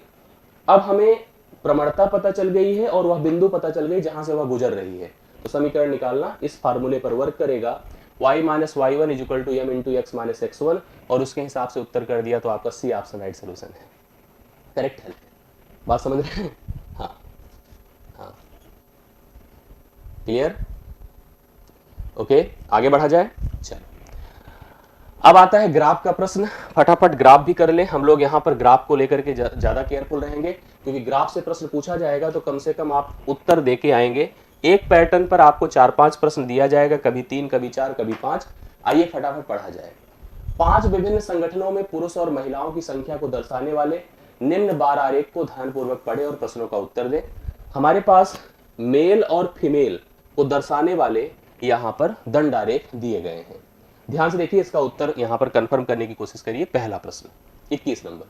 अब हमें प्रवणता पता चल गई है और वह बिंदु पता चल गई जहां से वह गुजर रही है। तो समीकरण निकालना इस फार्मूले पर वर्क करेगा, y minus y1 equal to m into x minus x1, और उसके हिसाब से उत्तर कर दिया तो आपका सी ऑप्शन राइट सोल्यूशन है। करेक्ट है, बात समझ रहे हैं? हाँ हाँ, क्लियर? ओके, आगे बढ़ा जाए। चलो, अब आता है ग्राफ का प्रश्न। फटाफट ग्राफ भी कर ले। हम लोग यहाँ पर ग्राफ को लेकर के ज्यादा केयरफुल रहेंगे, क्योंकि ग्राफ से प्रश्न पूछा जाएगा तो कम से कम आप उत्तर देके आएंगे। एक पैटर्न पर आपको 4-5 प्रश्न दिया जाएगा, कभी 3, कभी 4, कभी 5। आइए फटाफट पढ़ा जाए। 5 विभिन्न संगठनों में पुरुष और महिलाओं की संख्या को दर्शाने वाले निम्न बार आरेख को ध्यानपूर्वक पढ़े और प्रश्नों का उत्तर दे। हमारे पास मेल और फीमेल को दर्शाने वाले यहाँ पर दंड आरेख दिए गए हैं। ध्यान से देखिए, इसका उत्तर यहाँ पर कंफर्म करने की कोशिश करिए। पहला प्रश्न 21 नंबर,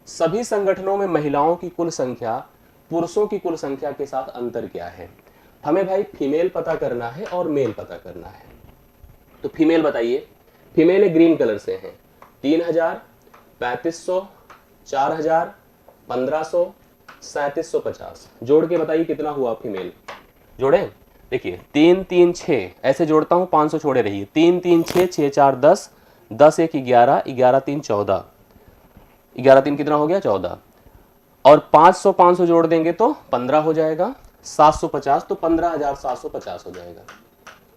सभी संगठनों में महिलाओं की कुल संख्या पुरुषों की कुल संख्या के साथ अंतर क्या है? हमें भाई फीमेल पता करना है और मेल पता करना है। तो फीमेल बताइए। फीमेल ग्रीन कलर से हैं, 3000, 3500, 4000, 1500, 3750। जोड़ के बताइए कितना हुआ फीमेल। जोड़े, देखिए 3 3 6 ऐसे जोड़ता हूं, 500 छोड़े रहिए। 3 3 6, 6 4 10, 10 1 11, 11 3 14, 11 3 कितना हो गया? 14। और 500 500 जोड़ देंगे तो 15 हो जाएगा। 750 तो 15,750 हो जाएगा।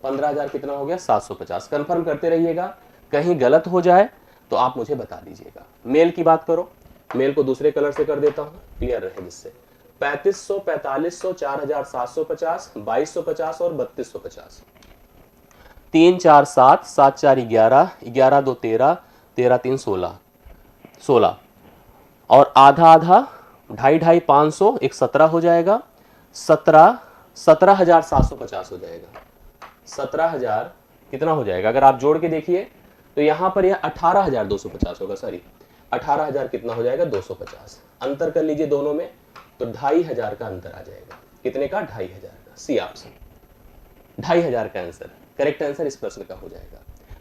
15,000 कितना हो गया? 750। कंफर्म करते रहिएगा, कहीं गलत हो जाए तो आप मुझे बता दीजिएगा। मेल की बात करो, मेल को दूसरे कलर से कर देता हूं, क्लियर रहे जिससे। 3500, 4500, 4750, 2250 और 3250। 3 4 7, 7 4 11, 11 2 13, 13 3 16, 16 और आधा आधा, 2.5 500, एक 17 हो जाएगा। 17,750 हो जाएगा। 17,000 कितना हो जाएगा? अगर आप जोड़ के देखिए तो यहां पर यह 18,250 होगा। सॉरी, 18,000 कितना हो जाएगा? 250। अंतर कर लीजिए दोनों में तो 2,500 का अंतर आ जाएगा। कितने का? 2,500 का। सी ऑप्शन 2,500 का आंसर, करेक्ट आंसर इस प्रश्न का हो जाएगा।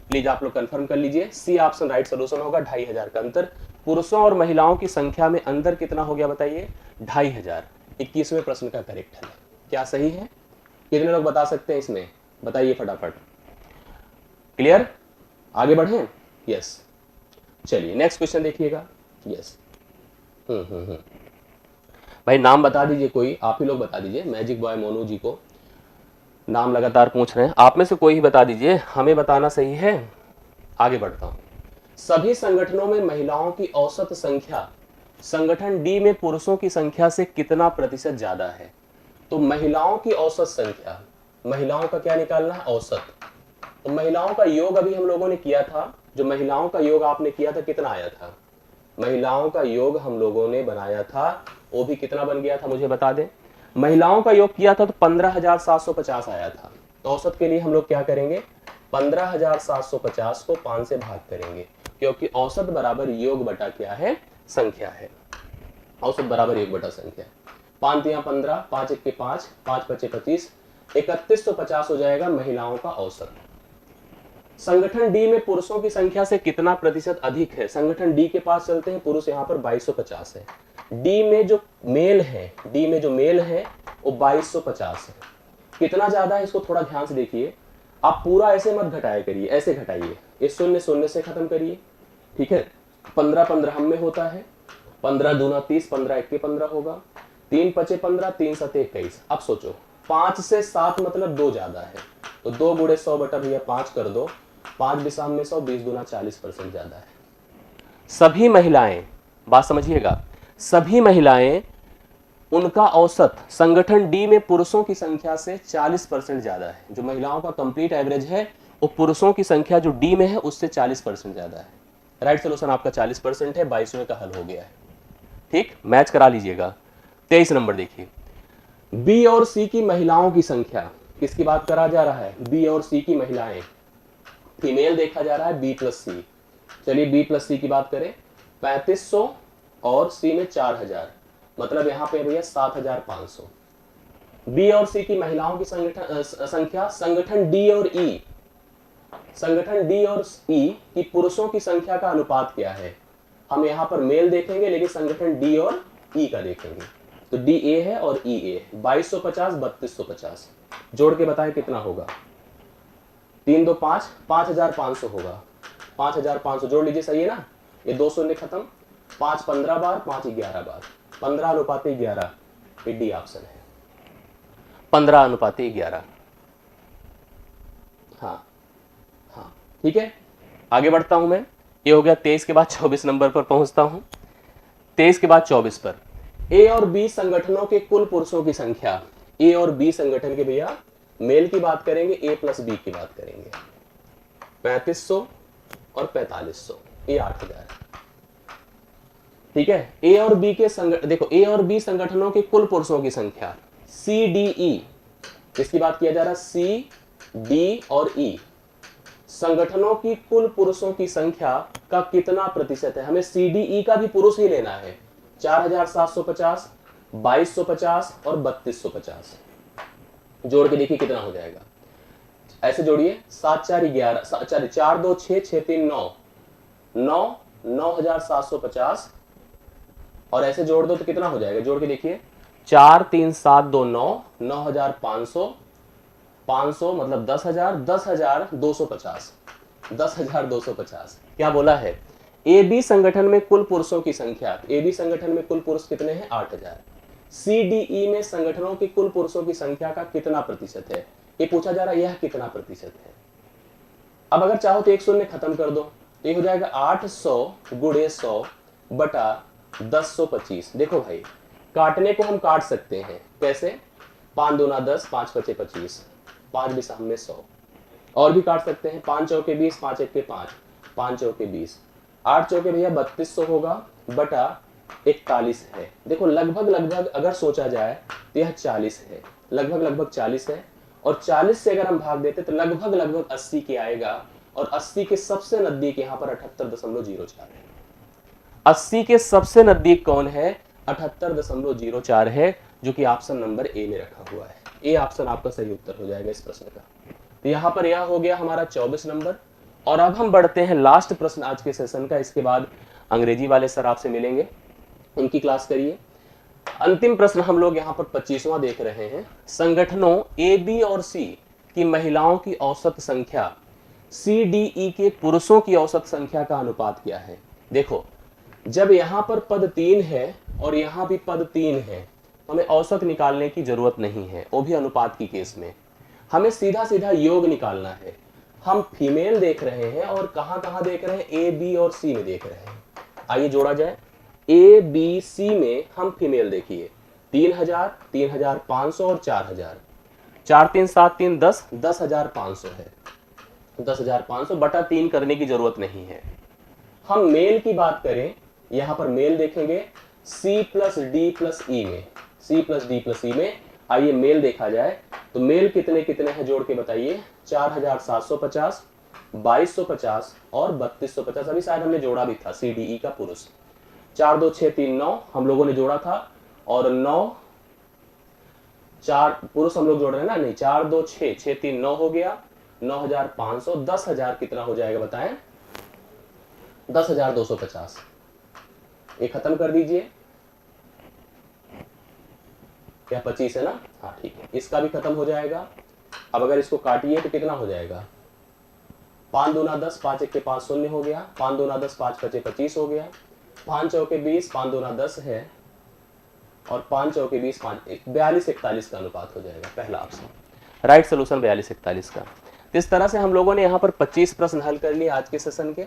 प्लीज आप लोग कंफर्म कर लीजिए, सी ऑप्शन राइट सोल्यूशन होगा। 2,500 का अंतर। पुरुषों और महिलाओं की संख्या में अंतर कितना हो गया बताइए? 2,500। 21वें प्रश्न का करेक्ट है। क्या सही है? कितने लोग बता सकते हैं इसमें? बताइए फटाफट। क्लियर? आगे बढ़े? यस। चलिए नेक्स्ट क्वेश्चन देखिएगा। यस। भाई नाम बता दीजिए, कोई आप ही लोग बता दीजिए। मैजिक बॉय मोनू जी को नाम लगातार पूछ रहे हैं, आप में से कोई ही बता दीजिए, हमें बताना सही है। आगे बढ़ता हूं। सभी संगठनों में महिलाओं की औसत संख्या संगठन डी में पुरुषों की संख्या से कितना प्रतिशत ज्यादा है? तो महिलाओं की औसत संख्या, महिलाओं का क्या निकालना है? औसत। तो महिलाओं का योग अभी हम लोगों ने किया था, जो महिलाओं का योग आपने किया था कितना आया था? महिलाओं का योग हम लोगों ने बनाया था, वो भी कितना बन गया था मुझे बता दें। महिलाओं का योग किया था तो 15,750 आया था। तो औसत के लिए हम लोग क्या करेंगे? 15,750 को 5 से भाग करेंगे, क्योंकि औसत बराबर योग बटा क्या है? संख्या है। औसत बराबर योग बटा संख्या। 5 तिया 15, 5 1 के 5, 5 5 25, 3150 हो जाएगा महिलाओं का औसत। संगठन डी में पुरुषों की संख्या से कितना प्रतिशत अधिक है? संगठन डी के पास चलते हैं, पुरुष यहाँ पर 2250 है। डी में जो मेल है, डी में जो मेल है वो 2250 है। कितना ज्यादा है इसको थोड़ा ध्यान से देखिए। आप पूरा ऐसे मत घटाया करिए, ऐसे घटाइए, ये शून्य शून्य से खत्म करिए, ठीक है। 15 15 हम में होता है, 15 दूना 30, 15 1 के 15 होगा, 3 5 15, 3 7 21। अब सोचो 5 से 7 मतलब 2 ज्यादा है, तो 2 गुणे 100 बटा भैया 5 कर दो, 5 दिशा में 100, 20 दूना 40% ज्यादा है। सभी महिलाएं, बात समझिएगा, सभी महिलाएं उनका औसत संगठन डी में पुरुषों की संख्या से 40% ज्यादा है। जो महिलाओं का कंप्लीट एवरेज है वो पुरुषों की संख्या जो डी में है उससे 40% ज्यादा है। राइट सोल्यूशन आपका 40% है, 22वें का हल हो गया है। ठीक, मैच करा लीजिएगा। 23 नंबर देखिए, बी और सी की महिलाओं की संख्या, किसकी बात करा जा रहा है? बी और सी की महिलाएं, फीमेल देखा जा रहा है बी प्लस सी। चलिए बी प्लस सी की बात करें, 3500 और सी में 4000, मतलब यहां पे भैया 7500। बी और सी की महिलाओं की संख्या संगठन डी और ई, संगठन डी और ई की पुरुषों की संख्या का अनुपात क्या है? हम यहां पर मेल देखेंगे लेकिन संगठन डी और ई का देखेंगे। तो डी ए है और ई ए, 2250 3250, जोड़ के बताएं कितना होगा? 3 2 5, 5500 होगा। 5500 जोड़ लीजिए, सही है ना? ये 2 शून्य खत्म, 5 15 बार, 5 11 बार, 15:11, ये डी ऑप्शन है, 15:11। हाँ हाँ, ठीक है, आगे बढ़ता हूं मैं। ये हो गया 23 के बाद 24 नंबर पर पहुंचता हूं। 23 के बाद 24 पर, ए और बी संगठनों के कुल पुरुषों की संख्या। ए और बी संगठन के भैया मेल की बात करेंगे, ए प्लस बी की बात करेंगे, 3500 और 4500, ये 8000। ठीक है, ए और बी के देखो, ए और बी संगठनों के कुल पुरुषों की संख्या, सी डी ई, किसकी बात किया जा रहा है? सी डी और ई संगठनों की कुल पुरुषों की संख्या का कितना प्रतिशत है? हमें सी डी ई का भी पुरुष ही लेना है। 4750, 2250 और 3250, जोड़ के देखिए कितना हो जाएगा। ऐसे जोड़िए, 7 4 11, 4 2 6, 6 3 9, 9750, और ऐसे जोड़ दो तो कितना हो जाएगा? जोड़ के देखिए, 4 3 7 2 9, 9500, 500 मतलब 10,000, 10,250, 10,250। क्या बोला है? ए बी संगठन में कुल पुरुषों की संख्या, ए बी संगठन में कुल पुरुष कितने हैं? 8000। सी डी ई में संगठनों की कुल पुरुषों की संख्या का कितना प्रतिशत है? ये पूछा जा रहा है, यह कितना प्रतिशत है। अब अगर चाहो तो एक शून्य खत्म कर दो, तो ये हो जाएगा 800 गुणे 100 बटा 1025। देखो भाई, काटने को हम काट सकते हैं, कैसे? 5 दूना 10, 5 पचे 25, 5 भी सामने 100, और भी काट सकते हैं, 5 चौके 20, 5 1 के 5, 5 चौके 20, 8 चौके भैया 3200 होगा बटा 41 है। देखो लगभग लगभग अगर सोचा जाए तो यह 40 है, लगभग लगभग 40 है, और 40 से अगर हम भाग देते तो लगभग लगभग 80 के आएगा, और 80 के सबसे नजदीक यहाँ पर 78.04 है। 80 के सबसे नजदीक कौन है? 78.04 है, जो कि ऑप्शन नंबर ए में रखा हुआ है। ए ऑप्शन आपका सही उत्तर हो जाएगा इस प्रश्न का। तो यहाँ पर यह हो गया हमारा 24 नंबर। और अब हम बढ़ते हैं लास्ट प्रश्न आज के सेशन का। इसके बाद अंग्रेजी वाले सर आपसे मिलेंगे, उनकी क्लास करिए। अंतिम प्रश्न हम लोग यहाँ पर 25वां देख रहे हैं। संगठनों ए बी और सी की महिलाओं की औसत संख्या सी डी ई के पुरुषों की औसत संख्या का अनुपात क्या है? देखो, जब यहाँ पर पद 3 है और यहाँ भी पद 3 है, हमें औसत निकालने की जरूरत नहीं है, वो भी अनुपात की केस में। हमें सीधा सीधा योग निकालना है। हम फीमेल देख रहे हैं और कहां कहां देख रहे हैं? ए बी और सी में देख रहे हैं। आइए जोड़ा जाए। ए बी सी में हम फीमेल देखिए, 3000, 3500 और 4000, 4 3 7 3 10, 10,500 है। 10,500 बटा 3 करने की जरूरत नहीं है। हम मेल की बात करें, यहां पर मेल देखेंगे सी प्लस डी प्लस ई में, सी प्लस डी प्लस ई में। आइए मेल देखा जाए तो मेल कितने कितने हैं, जोड़ के बताइए। 4750, 2250 और 3250। अभी शायद हमने जोड़ा भी था सी डी ई का पुरुष। 4 2 6 3 9 हम लोगों ने जोड़ा था, और 9 चार पुरुष हम लोग जोड़ रहे हैं ना, नहीं, 4 2 6, 6 3 9 हो गया, 9,500, 10,000 कितना हो जाएगा बताएं? 10,250। ये खत्म कर दीजिए, क्या 25 है ना? हाँ ठीक है, इसका भी खत्म हो जाएगा। अब अगर इसको काटिए तो कितना हो जाएगा? 5 दूना 10, 5 1 के 5 शून्य हो गया, 5 दूना 10, 5 5 25 हो गया, 5 चौके 20, 5 दूना 10 है, और 5 चौके 20, 5 42 41 का अनुपात हो जाएगा। पहला ऑप्शन राइट सोल्यूशन 42 41 का। इस तरह से हम लोगों ने यहाँ पर 25 प्रश्न हल कर लिए आज के सेशन के।